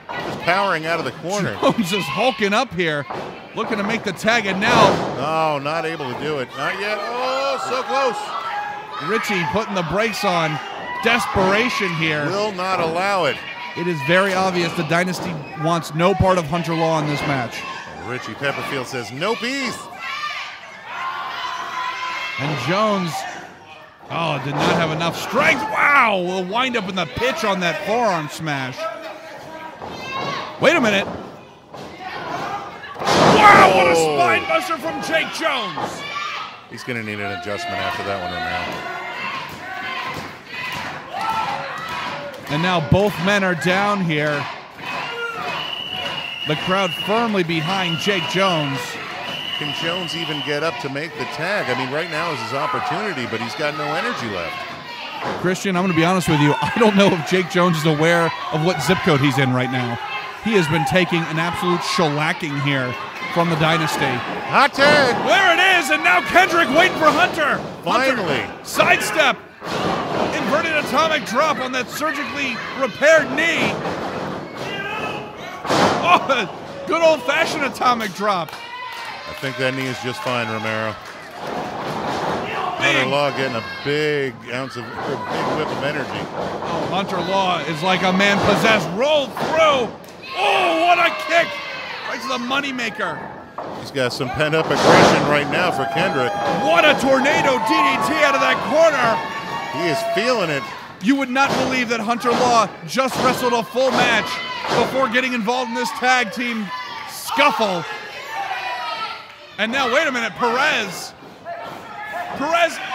Just powering out of the corner. Jones is hulking up here, looking to make the tag, and now... No, not able to do it. Not yet. Oh, so close. Richie putting the brakes on. Desperation here. Will not allow it. It is very obvious the Dynasty wants no part of Hunter Law in this match. Richie Pepperfield says, no peace. And Jones, did not have enough strength. Wow, the wind up in the pitch on that forearm smash. Wait a minute. Wow, what a spine buster from Jake Jones. He's going to need an adjustment after that one now. And now both men are down here. The crowd firmly behind Jake Jones. Can Jones even get up to make the tag? I mean, right now is his opportunity, but he's got no energy left. Christian, I'm going to be honest with you. I don't know if Jake Jones is aware of what zip code he's in right now. He has been taking an absolute shellacking here from the Dynasty. Hot tag! There it is, and now Kendrick waiting for Hunter. Finally. Hunter, sidestep. Inverted atomic drop on that surgically repaired knee. Oh, good old-fashioned atomic drop. I think that knee is just fine, Romero. Hunter Law getting a big ounce of, a big whip of energy. Oh, Hunter Law is like a man possessed. Roll through. Oh, what a kick. Right to the moneymaker. He's got some pent-up aggression right now for Kendrick. What a tornado DDT out of that corner. He is feeling it. You would not believe that Hunter Law just wrestled a full match before getting involved in this tag team scuffle. And now, wait a minute, Perez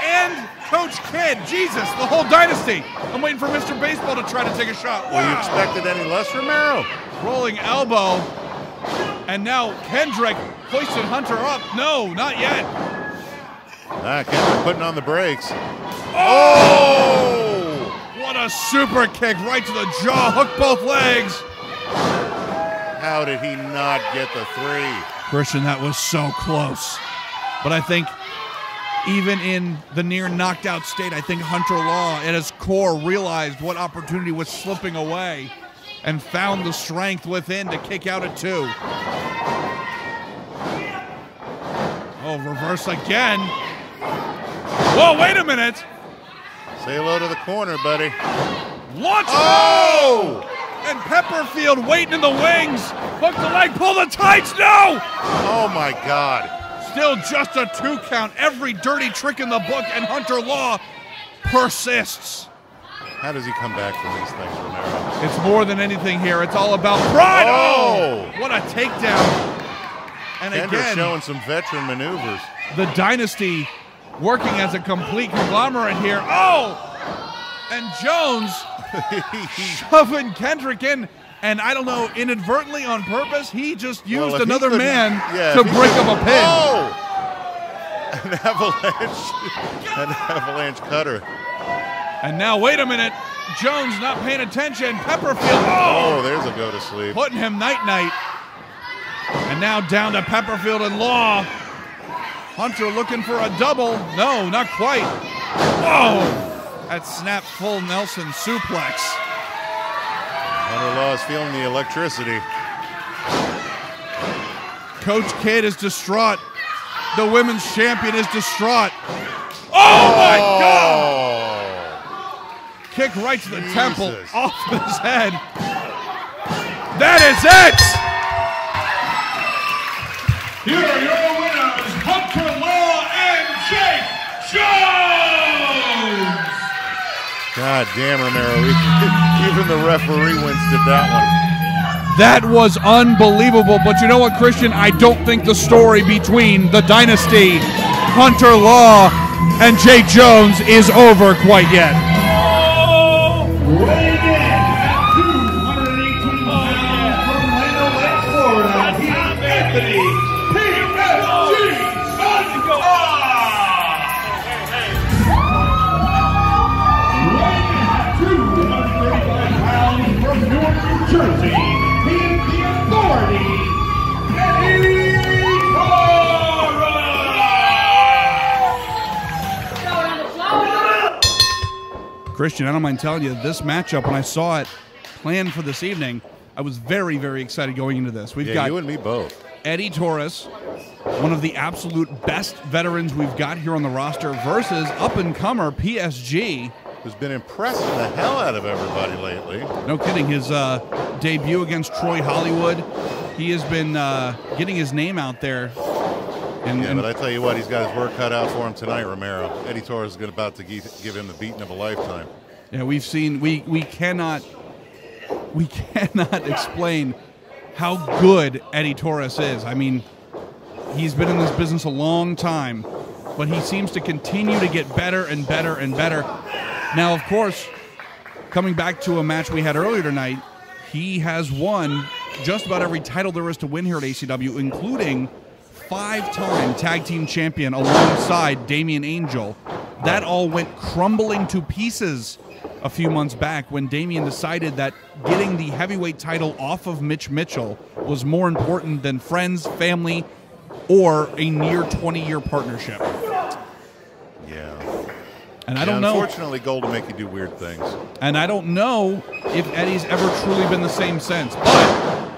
and Coach Kidd, Jesus, the whole dynasty. I'm waiting for Mr. Baseball to try to take a shot. Wow. Well, you expected any less, Romero? Rolling elbow. And now Kendrick hoisted Hunter up. No, not yet. Kendrick putting on the brakes. Oh! What a super kick right to the jaw. Hook both legs. How did he not get the 3? Christian, that was so close. But I think even in the near knocked out state, I think Hunter Law at his core realized what opportunity was slipping away and found the strength within to kick out at 2. Oh, reverse again. Whoa, wait a minute. Say hello to the corner, buddy. Launch. Oh! And Pepperfield waiting in the wings. Hook the leg, pull the tights, no! Oh my God. Still just a 2 count. Every dirty trick in the book, and Hunter Law persists. How does he come back from these things, Romero? It's more than anything here. It's all about pride. Oh! What a takedown. And Kendrick again, showing some veteran maneuvers. the Dynasty working as a complete conglomerate here. Oh! And Jones shoving Kendrick in. And I don't know, inadvertently on purpose, he just used another man to break up a pin. Oh! An avalanche cutter. And now, wait a minute. Jones not paying attention. Pepperfield. Oh, there's a go to sleep. Putting him night-night. And now down to Pepperfield and Law. Hunter looking for a double. No, not quite. Whoa! That snap full Nelson suplex. Hunter Law is feeling the electricity. Coach Kidd is distraught. The women's champion is distraught. Oh my God! Kick right to the temple, off his head. That is it! Here are your winners, Hunter Law and Jake Jones! God damn, Romero. Even the referee winced at that one. That was unbelievable. But you know what, Christian? I don't think the story between the Dynasty, Hunter Law, and Jake Jones is over quite yet. Weighing in at 218 pounds from Orlando Lake, Florida, he is Anthony PSG Satin. Weighing in at 235 pounds from Newark, New Jersey, he is the Authority, Eddie Taurus. Christian, I don't mind telling you, this matchup, when I saw it planned for this evening, I was very, very excited going into this. We've got you and me both. Eddie Taurus, one of the absolute best veterans we've got here on the roster, versus up-and-comer PSG. Who's been impressing the hell out of everybody lately. No kidding. His debut against Troy Hollywood, he has been getting his name out there. But I tell you what, he's got his work cut out for him tonight, Romero. Eddie Taurus is about to give him the beating of a lifetime. Yeah, we've seen, we cannot explain how good Eddie Taurus is. I mean, he's been in this business a long time, but he seems to continue to get better and better and better. Now, of course, coming back to a match we had earlier tonight, he has won just about every title there is to win here at ACW, including 5-time tag team champion alongside Damien Angel. That all went crumbling to pieces a few months back when Damien decided that getting the heavyweight title off of Mitch Mitchell was more important than friends, family, or a near 20-year partnership. Yeah. And I don't know. Unfortunately, gold will make you do weird things. And I don't know if Eddie's ever truly been the same since. But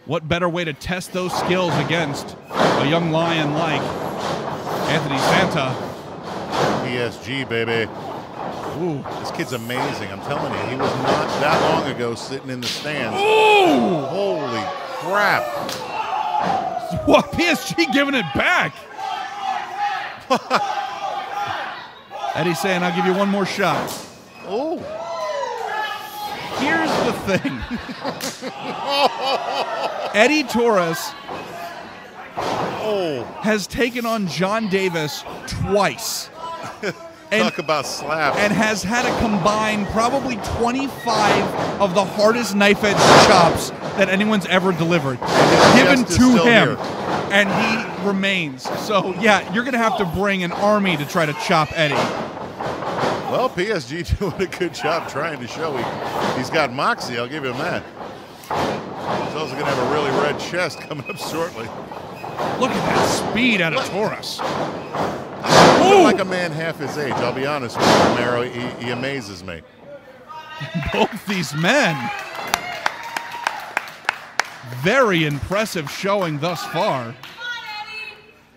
what better way to test those skills against a young lion like Anthony Santa? PSG, baby. Ooh. This kid's amazing. I'm telling you, he was not that long ago sitting in the stands. Ooh! Holy crap. What? PSG giving it back. Eddie saying, I'll give you one more shot. Oh. Here's the thing. Eddie Taurus has taken on John Davis twice. Talk about slap. And has had to combine probably 25 of the hardest knife edge chops that anyone's ever delivered. Given to him. And he remains. So, yeah, you're going to have to bring an army to try to chop Eddie. Well, PSG doing a good job trying to show he's got moxie. I'll give him that. He's also going to have a really red chest coming up shortly. Look at that speed out of Taurus. He's like a man half his age. I'll be honest with you, Romero. He amazes me. Both these men. Very impressive showing thus far.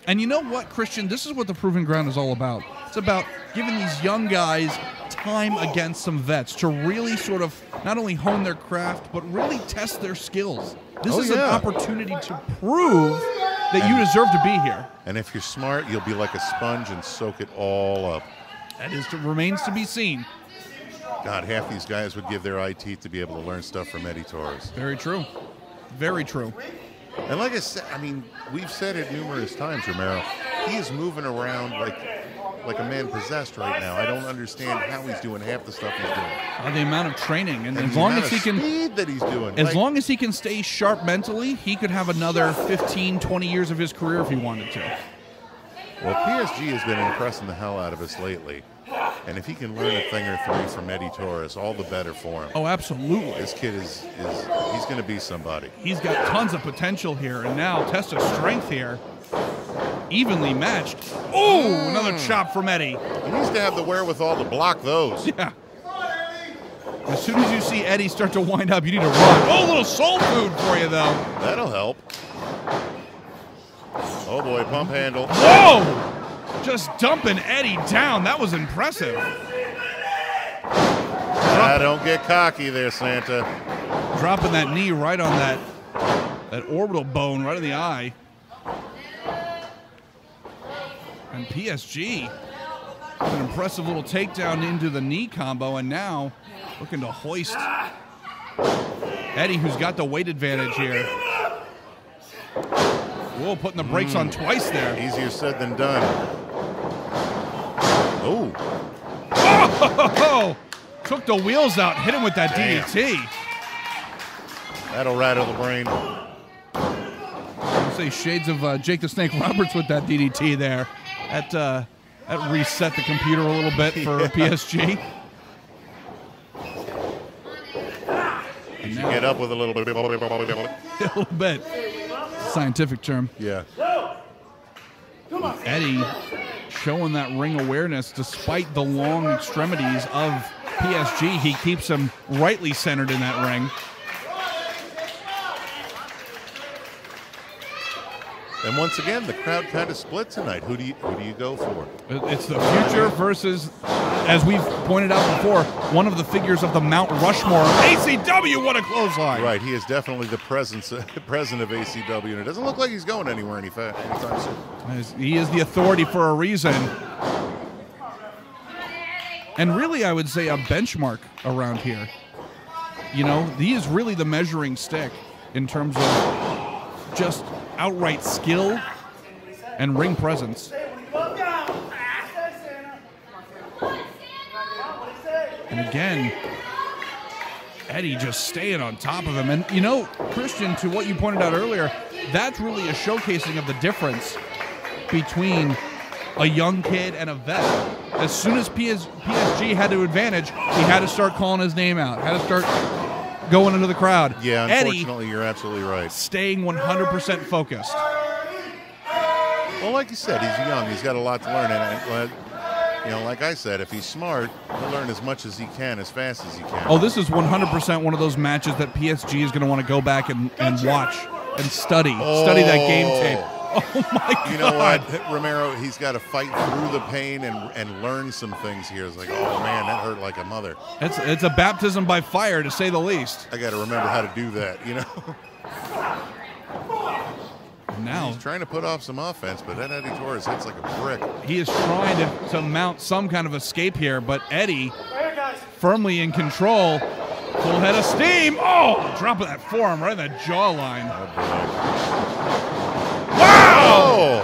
And you know what, Christian? This is what the Proving Ground is all about. It's about giving these young guys time against some vets to really sort of not only hone their craft, but really test their skills. This is an opportunity to prove that you deserve to be here. And if you're smart, you'll be like a sponge and soak it all up. That remains to be seen. God, half these guys would give their eye teeth to be able to learn stuff from Eddie Taurus. Very true. Very true. And like I said, I mean, we've said it numerous times, Romero. He is moving around like a man possessed right now. I don't understand how he's doing half the stuff he's doing. The amount of training, and as the long amount as he of can, speed that he's doing. as long as he can stay sharp mentally, he could have another 15, 20 years of his career if he wanted to. Well, PSG has been impressing the hell out of us lately. And if he can learn a thing or three from Eddie Taurus, all the better for him. Oh, absolutely. This kid he's going to be somebody. He's got tons of potential here, and now test of strength here. Evenly matched. Oh, another chop from Eddie. He needs to have the wherewithal to block those. Yeah. As soon as you see Eddie start to wind up, you need to run. Oh, a little soul food for you, though. That'll help. Oh, boy, pump handle. Whoa! Just dumping Eddie down. That was impressive. Don't get cocky there, Santa. Dropping that knee right on that orbital bone, right in the eye. And PSG, an impressive little takedown into the knee combo, and now looking to hoist Eddie, who's got the weight advantage here. Whoa, putting the brakes on twice there. Easier said than done. Oh. Oh! Took the wheels out, hit him with that DDT. That'll rattle the brain. I'll say shades of Jake the Snake Roberts with that DDT there. That reset the computer a little bit for PSG. You should get up with a little bit. A little bit. Scientific term. Yeah. Eddie showing that ring awareness despite the long extremities of PSG. He keeps him rightly centered in that ring. And once again, the crowd kind of split tonight. Who do you go for? It's the future versus, as we've pointed out before, one of the figures of the Mount Rushmore. ACW, what a clothesline! Right, he is definitely the president of ACW, and it doesn't look like he's going anywhere anytime soon. He is the authority for a reason. And really, I would say a benchmark around here. You know, he is really the measuring stick in terms of just outright skill and ring presence. And again, Eddie just staying on top of him. And you know, Christian, to what you pointed out earlier, that's really a showcasing of the difference between a young kid and a vet. As soon as PSG had the advantage, he had to start calling his name out, had to start going into the crowd. Yeah, unfortunately, you're absolutely right. Staying 100% focused. Well, like you said, he's young. He's got a lot to learn. And, you know, like I said, if he's smart, he'll learn as much as he can, as fast as he can. Oh, this is 100% one of those matches that PSG is going to want to go back and watch and study that game tape. Oh, my God. You know what, Romero, he's got to fight through the pain and learn some things here. It's like, oh, man, that hurt like a mother. It's a baptism by fire, to say the least. I got to remember how to do that, you know? Now he's trying to put off some offense, but that Eddie Taurus hits like a brick. he is trying to mount some kind of escape here, but Eddie firmly in control. Full head of steam. Oh, dropping that forearm right in the jawline. Wow!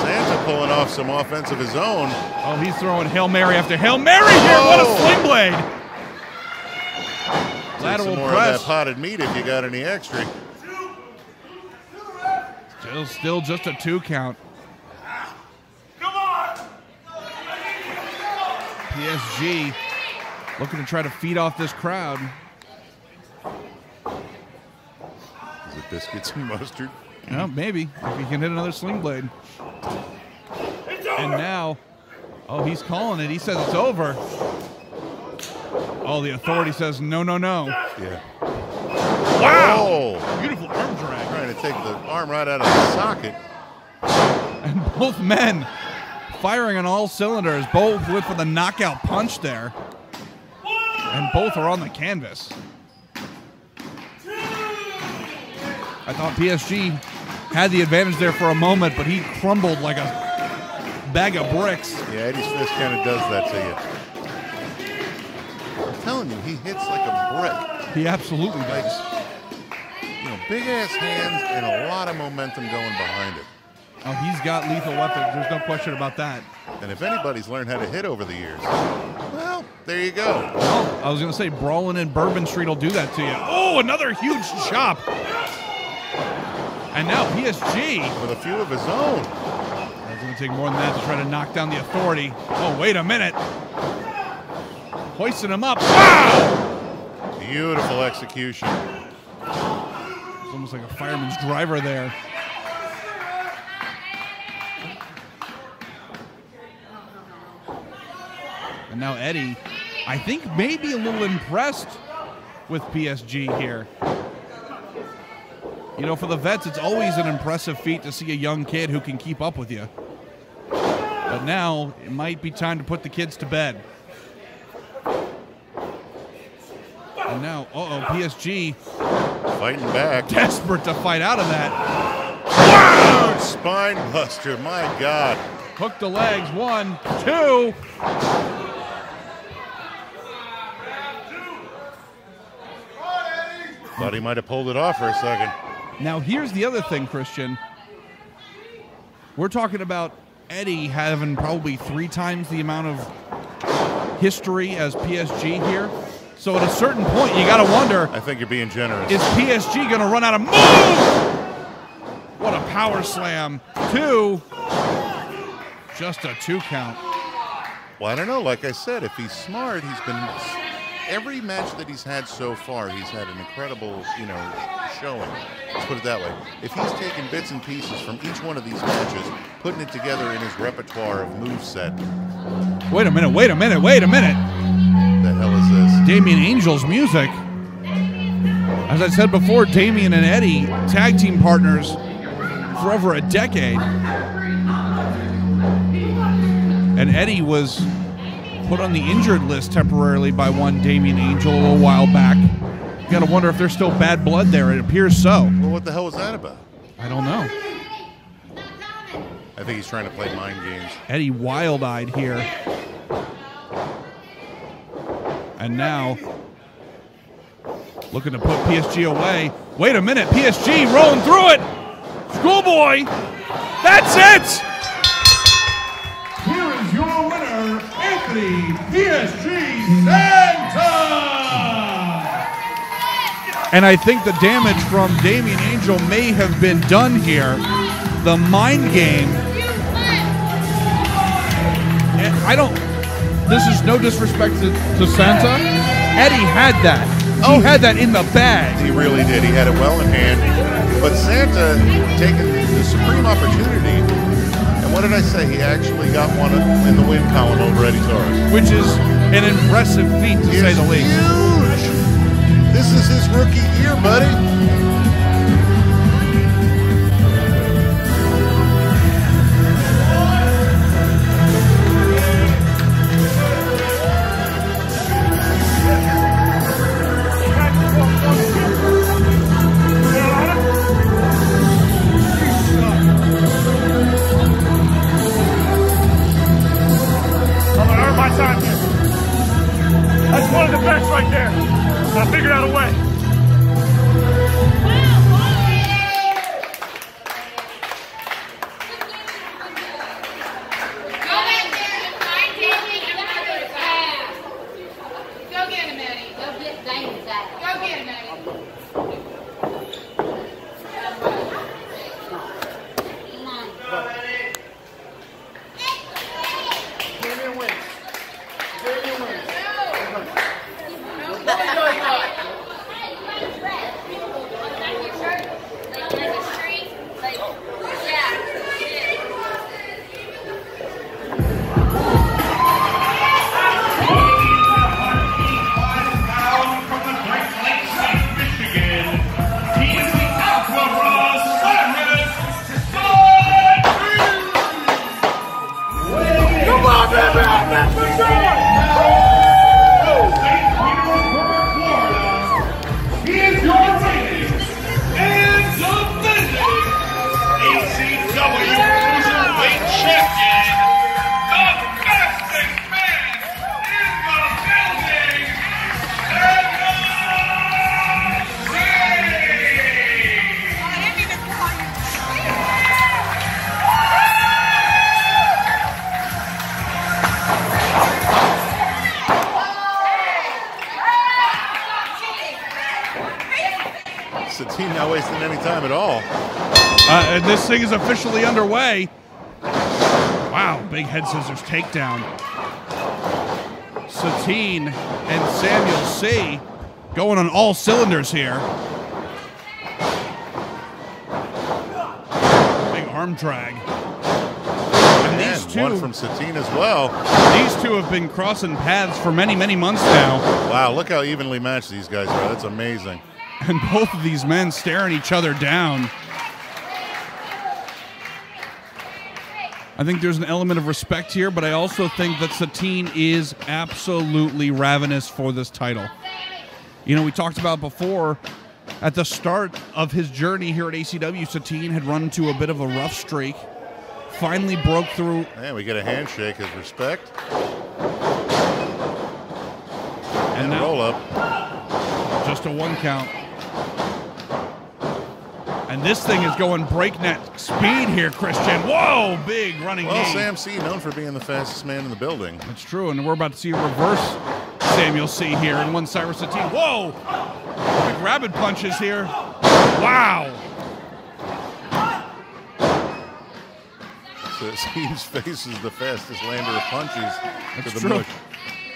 Santa pulling off some offense of his own. Oh, he's throwing Hail Mary after Hail Mary here. What a sling blade. Lateral some more press. of that potted meat if you got any extra. Still just a 2 count. Come on! PSG looking to try to feed off this crowd. Is it biscuits and mustard? Well, maybe, if he can hit another sling blade. And now, oh, he's calling it. He says it's over. Oh, the authority says no, no, no. Yeah. Wow! Oh. Beautiful arm drag. Trying to take the arm right out of the socket. And both men firing on all cylinders, both with the knockout punch there. And both are on the canvas. I thought PSG had the advantage there for a moment, but he crumbled like a bag of bricks. Yeah, Eddie's fist kind of does that to you. I'm telling you, he hits like a brick. He absolutely does. You know, big ass hands and a lot of momentum going behind it. Oh, he's got lethal weapons. There's no question about that. And if anybody's learned how to hit over the years, well, there you go. Oh, I was going to say, brawling in Bourbon Street will do that to you. Oh, another huge chop. And now PSG. With a few of his own. It's going to take more than that to try to knock down the authority. Oh, wait a minute. Hoisting him up. Wow! Beautiful execution. It's almost like a fireman's driver there. And now Eddie, I think maybe a little impressed with PSG here. You know, for the vets, it's always an impressive feat to see a young kid who can keep up with you. But now, it might be time to put the kids to bed. And now, PSG. Fighting back. Desperate to fight out of that. Wow! Spine buster, my God. Hook the legs, 1, 2. Thought he might have pulled it off for a second. Now, here's the other thing, Christian. We're talking about Eddie having probably 3 times the amount of history as PSG here. So at a certain point, you got to wonder. I think you're being generous. Is PSG going to run out of moves? What a power slam. 2. Just a 2 count. Well, I don't know. Like I said, if he's smart, he's been... Every match that he's had so far, he's had an incredible, showing. Let's put it that way. If he's taking bits and pieces from each one of these matches, putting it together in his repertoire of moveset. Wait a minute, wait a minute, wait a minute. The hell is this? Damien Angel's music. As I said before, Damien and Eddie, tag team partners for over a decade. And Eddie was put on the injured list temporarily by one Damien Angel a little while back. You gotta wonder if there's still bad blood there. It appears so. Well, what the hell was that about? I don't know. I think he's trying to play mind games. Eddie wild-eyed here. And now, looking to put PSG away. Wait a minute, PSG rolling through it! Schoolboy! That's it! Here is your winner, Anthony PSG Santa! And I think the damage from Damien Angel may have been done here. The mind game. This is no disrespect to Santa. Eddie had that. He had that in the bag. He really did. He had it well in hand. But Santa taking the supreme opportunity. And what did I say? He actually got one in the win column over Eddie Taurus. Which is an impressive feat, to say the least. Huge. This is his rookie year, buddy. time at all. And this thing is officially underway. Wow, big head scissors takedown. Satin and Samuel C. going on all cylinders here. Big arm drag. And these two, one from Satin as well. These two have been crossing paths for many, many months now. Wow, look how evenly matched these guys are. That's amazing. And both of these men staring each other down. I think there's an element of respect here, but I also think that Satin is absolutely ravenous for this title. You know, we talked about before, at the start of his journey here at ACW, Satin had run into a bit of a rough streak. Finally broke through. Man, we get a handshake as respect. And a now, roll up. Just a 1 count. And this thing is going breakneck speed here, Christian. Whoa, big running knee. Well, Sam C, known for being the fastest man in the building. That's true, and we're about to see a reverse Samuel C here in one Cyrus Satin. Whoa! Big rabbit punches here. Wow! So it seems Face is the fastest lander of punches to the true. mush.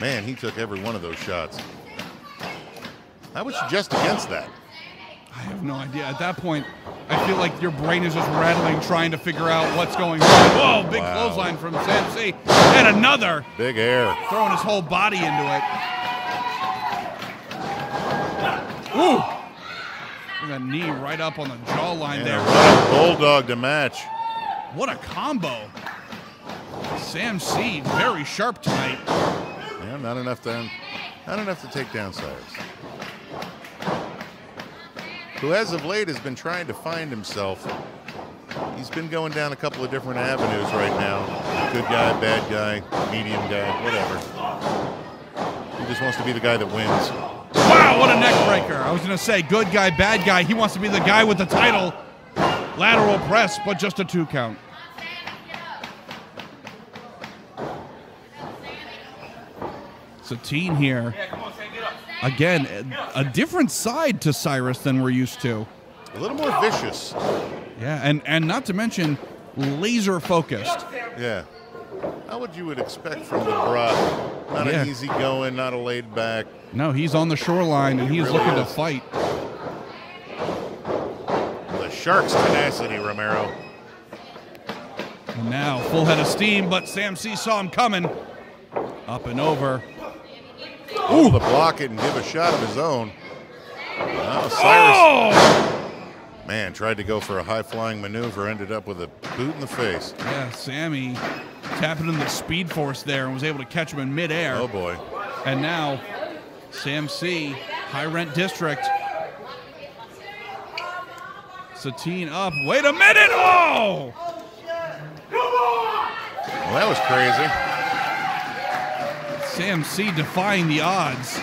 Man, he took every one of those shots. How would you just against that? I have no idea. At that point, I feel like your brain is just rattling, trying to figure out what's going on. Whoa, big clothesline from Sam C. And another. Big air. Throwing his whole body into it. Ooh. Look at that knee right up on the jawline there. Right bulldog to match. What a combo. Sam C, very sharp tonight. Yeah, not enough to take down Cyrus, who as of late has been trying to find himself. He's been going down a couple of different avenues right now. Good guy, bad guy, medium guy, whatever. He just wants to be the guy that wins. Wow, what a neck breaker. I was going to say good guy, bad guy. He wants to be the guy with the title. Lateral press, but just a 2 count. Satin here. Again, a different side to Cyrus than we're used to. A little more vicious. Yeah, and not to mention laser focused. Yeah. How would you expect from the Bra? Not an easy going, not a laid back. No, he's on the shoreline and he's really looking to is. fight. The Shark's tenacity, Romero. And now full head of steam, but Sam C saw him coming. Up and over. Able to block it and give a shot of his own. Now Cyrus, man, tried to go for a high-flying maneuver, ended up with a boot in the face. Yeah, Sammy tapping in the speed force there and was able to catch him in midair. Oh, boy. And now Sam C, high rent district. Satin up. Wait a minute! Oh! Well, that was crazy. Sam C defying the odds.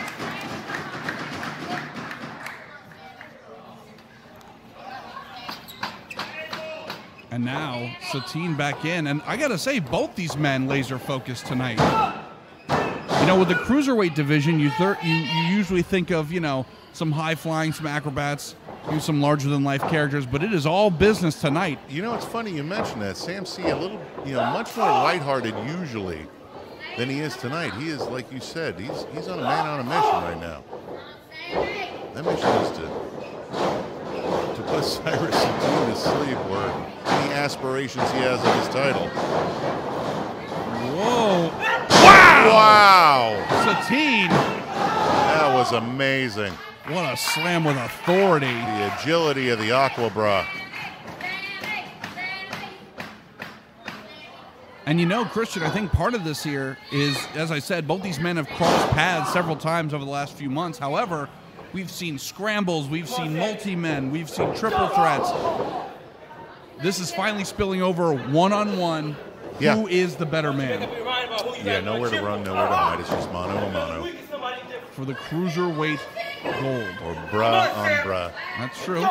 And now Satin back in. And I got to say, both these men laser focused tonight. You know, with the Cruiserweight division, you usually think of, you know, some high flying, some acrobats, some larger than life characters, but it is all business tonight. You know, it's funny you mentioned that. Sam C a little, you know, much more lighthearted usually than he is tonight. He is, like you said, he's on a man on a mission right now. That mission is to put Cyrus Satin to sleep, or any aspirations he has of his title. Whoa! Wow! Wow! Satin! That was amazing. What a slam with authority. The agility of the Aqua Bra. And you know, Christian, I think part of this here is, as I said, both these men have crossed paths several times over the last few months. However, we've seen scrambles, we've seen multi-men, we've seen triple threats. This is finally spilling over one-on-one. Yeah. Who is the better man? Yeah, nowhere to run, nowhere to hide. It's just mano a mano. For the Cruiserweight gold. Or bra on bra. That's true.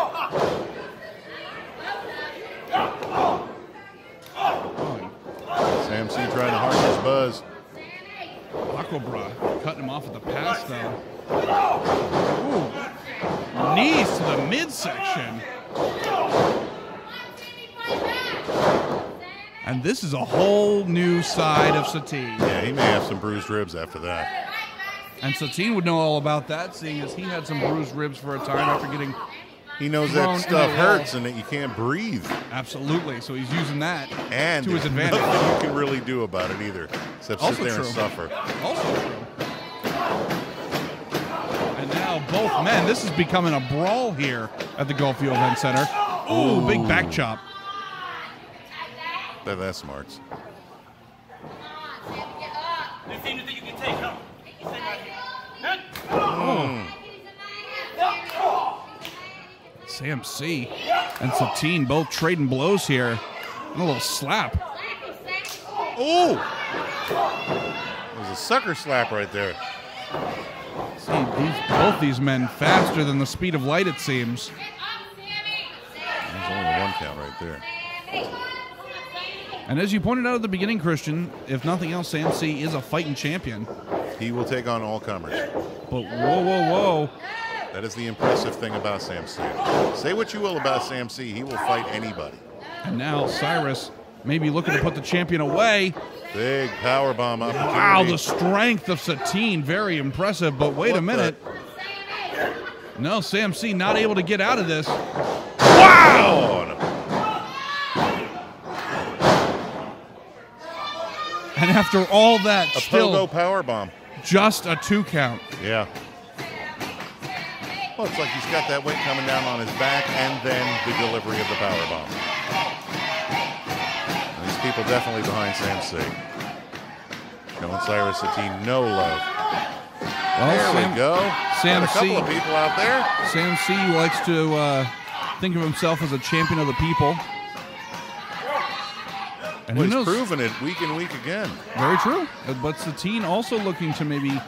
Sam C trying to harness his buzz. Aquabra cutting him off at the pass, though. Ooh. Knees to the midsection. And this is a whole new side of Satin. Yeah, he may have some bruised ribs after that. And Satin would know all about that, seeing as he had some bruised ribs for a time after getting... He knows thrown that in stuff the hurts wall. and that you can't breathe. Absolutely. So he's using that And to his advantage. nothing you can really do about it either, except sit Also there and true. suffer. Also true. And now both men, this is becoming a brawl here at the Gulfview Event Center. Ooh, big back chop. That's smarts. Sam C and Satin both trading blows here. And a little slap. Oh! It was a sucker slap right there. See, both these men faster than the speed of light, it seems. There's only a 1 count right there. And as you pointed out at the beginning, Christian, if nothing else, Sam C is a fighting champion. He will take on all comers. But whoa, whoa, whoa. That is the impressive thing about Sam C. Say what you will about Sam C, he will fight anybody. And now Cyrus may be looking to put the champion away. Big power bomb opportunity. Wow, the strength of Satin, very impressive. But wait a minute. No, Sam C not able to get out of this. Wow! And after all that, A still pogo power bomb. just a 2 count. Yeah. Well, it's like he's got that weight coming down on his back and then the delivery of the power bomb. And these people definitely behind Sam C. Showing Cyrus Satin no love. Well, There we go. Sam Got a couple C. of people out there. Sam C likes to think of himself as a champion of the people. And Well, who he's knows? proven it week and week again. Very true. But Satin also looking to maybe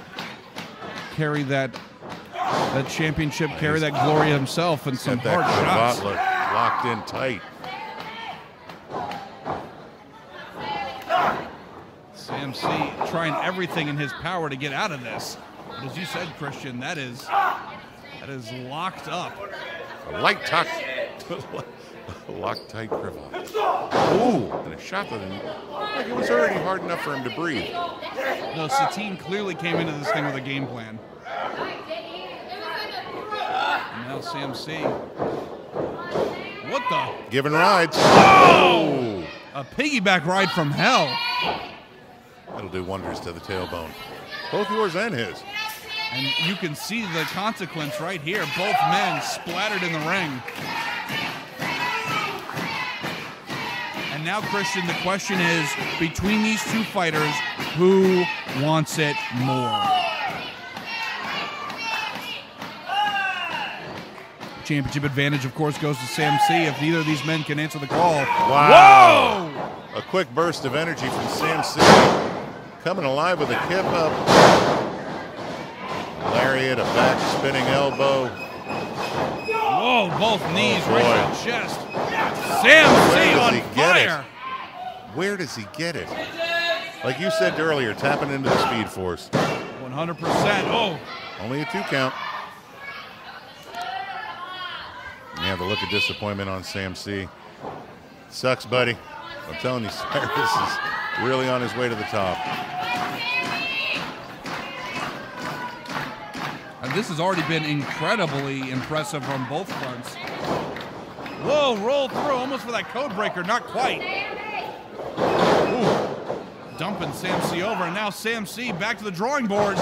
carry that championship, carry that glory himself, and some Got that hard shots. cravat locked in tight. Sam C trying everything in his power to get out of this. But as you said, Christian, that is locked up. A light tuck. Locked tight cravat. Ooh, and a shot that like it was already hard enough for him to breathe. No, Satin clearly came into this thing with a game plan. And now Sam C. What the? Giving rides. Oh! A piggyback ride from hell. That'll do wonders to the tailbone. Both yours and his. And you can see the consequence right here. Both men splattered in the ring. And now, Christian, the question is, between these two fighters, who wants it more? Championship advantage, of course, goes to Sam C if neither of these men can answer the call. Wow. Whoa! A quick burst of energy from Sam C. Coming alive with a kip up. Lariat, a back spinning elbow. Whoa, both knees boy. right to the chest. Sam C Where does on he get it? fire. Where does he get it? Like you said earlier, tapping into the Speed Force. 100%. Oh, Only a 2 count. Yeah, the look of disappointment on Sam C. Sucks, buddy. I'm telling you, Cyrus is really on his way to the top. and this has already been incredibly impressive on both fronts. Whoa, roll through, almost for that code breaker, not quite. Ooh. Dumping Sam C over, and now Sam C back to the drawing board.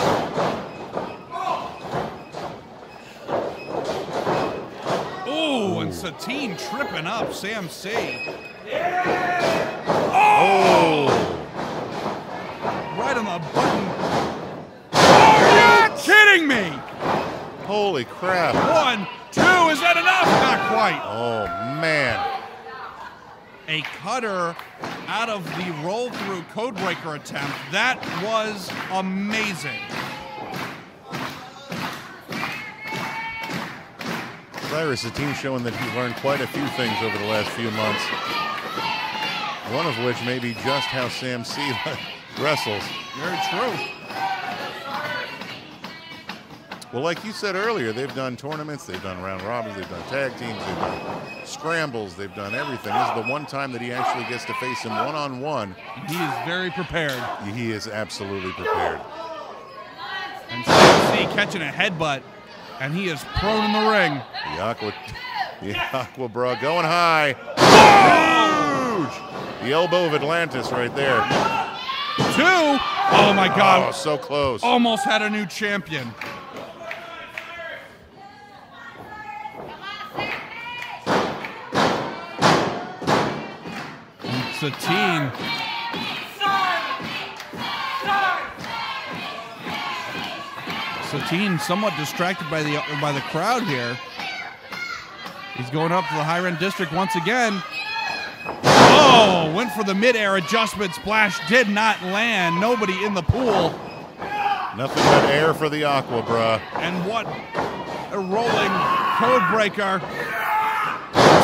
Ooh, and Satin tripping up Sam C. Oh! Right on the button. Are you kidding me? Holy crap. 1, 2, is that enough? Not quite. Oh, man. A cutter out of the roll-through codebreaker attempt. That was amazing. Cyrus, a team showing that he's learned quite a few things over the last few months. One of which may be just how Sam C wrestles. Very true. Well, like you said earlier, they've done tournaments, they've done round robins, they've done tag teams, they've done scrambles, they've done everything. This is the one time that he actually gets to face him one-on-one. He is very prepared. He is absolutely prepared. And CMC catching a headbutt, and he is prone in the ring. The Aqua Bra going high. Huge! The elbow of Atlantis right there. 2. Oh my God. Oh, so close. Almost had a new champion. Satin. Satin somewhat distracted by the crowd here. He's going up to the high end district once again. Oh, went for the mid-air adjustment splash, did not land. Nobody in the pool. Nothing but air for the Aqua Bra. And what a rolling code breaker.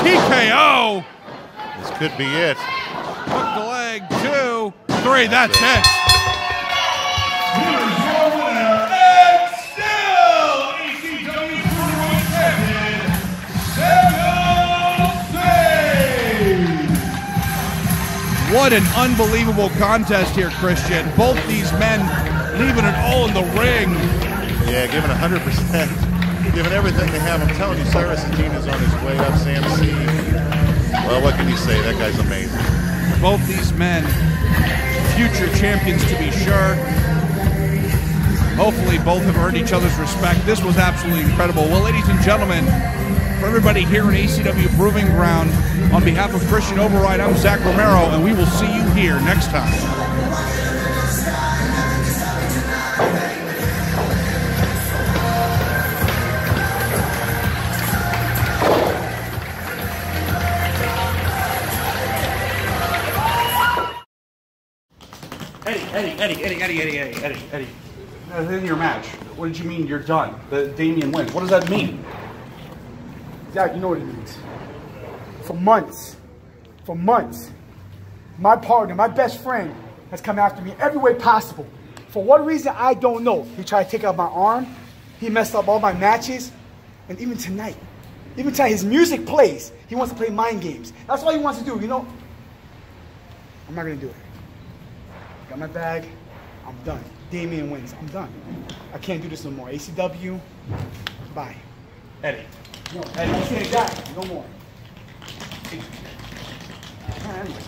TKO. This could be it. Hook the leg, 2, 3, that's it. Here's your winner, and still ACW Cruiserweight Champion, Satin. What an unbelievable contest here, Christian. Both these men leaving it all in the ring. Yeah, giving 100%, giving everything they have. I'm telling you, Cyrus is on his way up, Sam C. Well, what can you say? That guy's amazing. Both these men, future champions to be sure. Hopefully both have earned each other's respect. This was absolutely incredible. Well, ladies and gentlemen, for everybody here in ACW Proving Ground, on behalf of Christian Override, I'm Zach Romero, and we will see you here next time. Eddie. In your match, what did you mean you're done? The Damien wins. What does that mean? Zach, you know what it means. For months, my partner, my best friend, has come after me every way possible. For what reason, I don't know. He tried to take out my arm. He messed up all my matches. And even tonight, his music plays. He wants to play mind games. That's all he wants to do, you know? I'm not going to do it. Got my bag. I'm done. Damien wins. I'm done. I can't do this no more. ACW, bye. Eddie. No, Eddie, I can't die. No more. Anyway.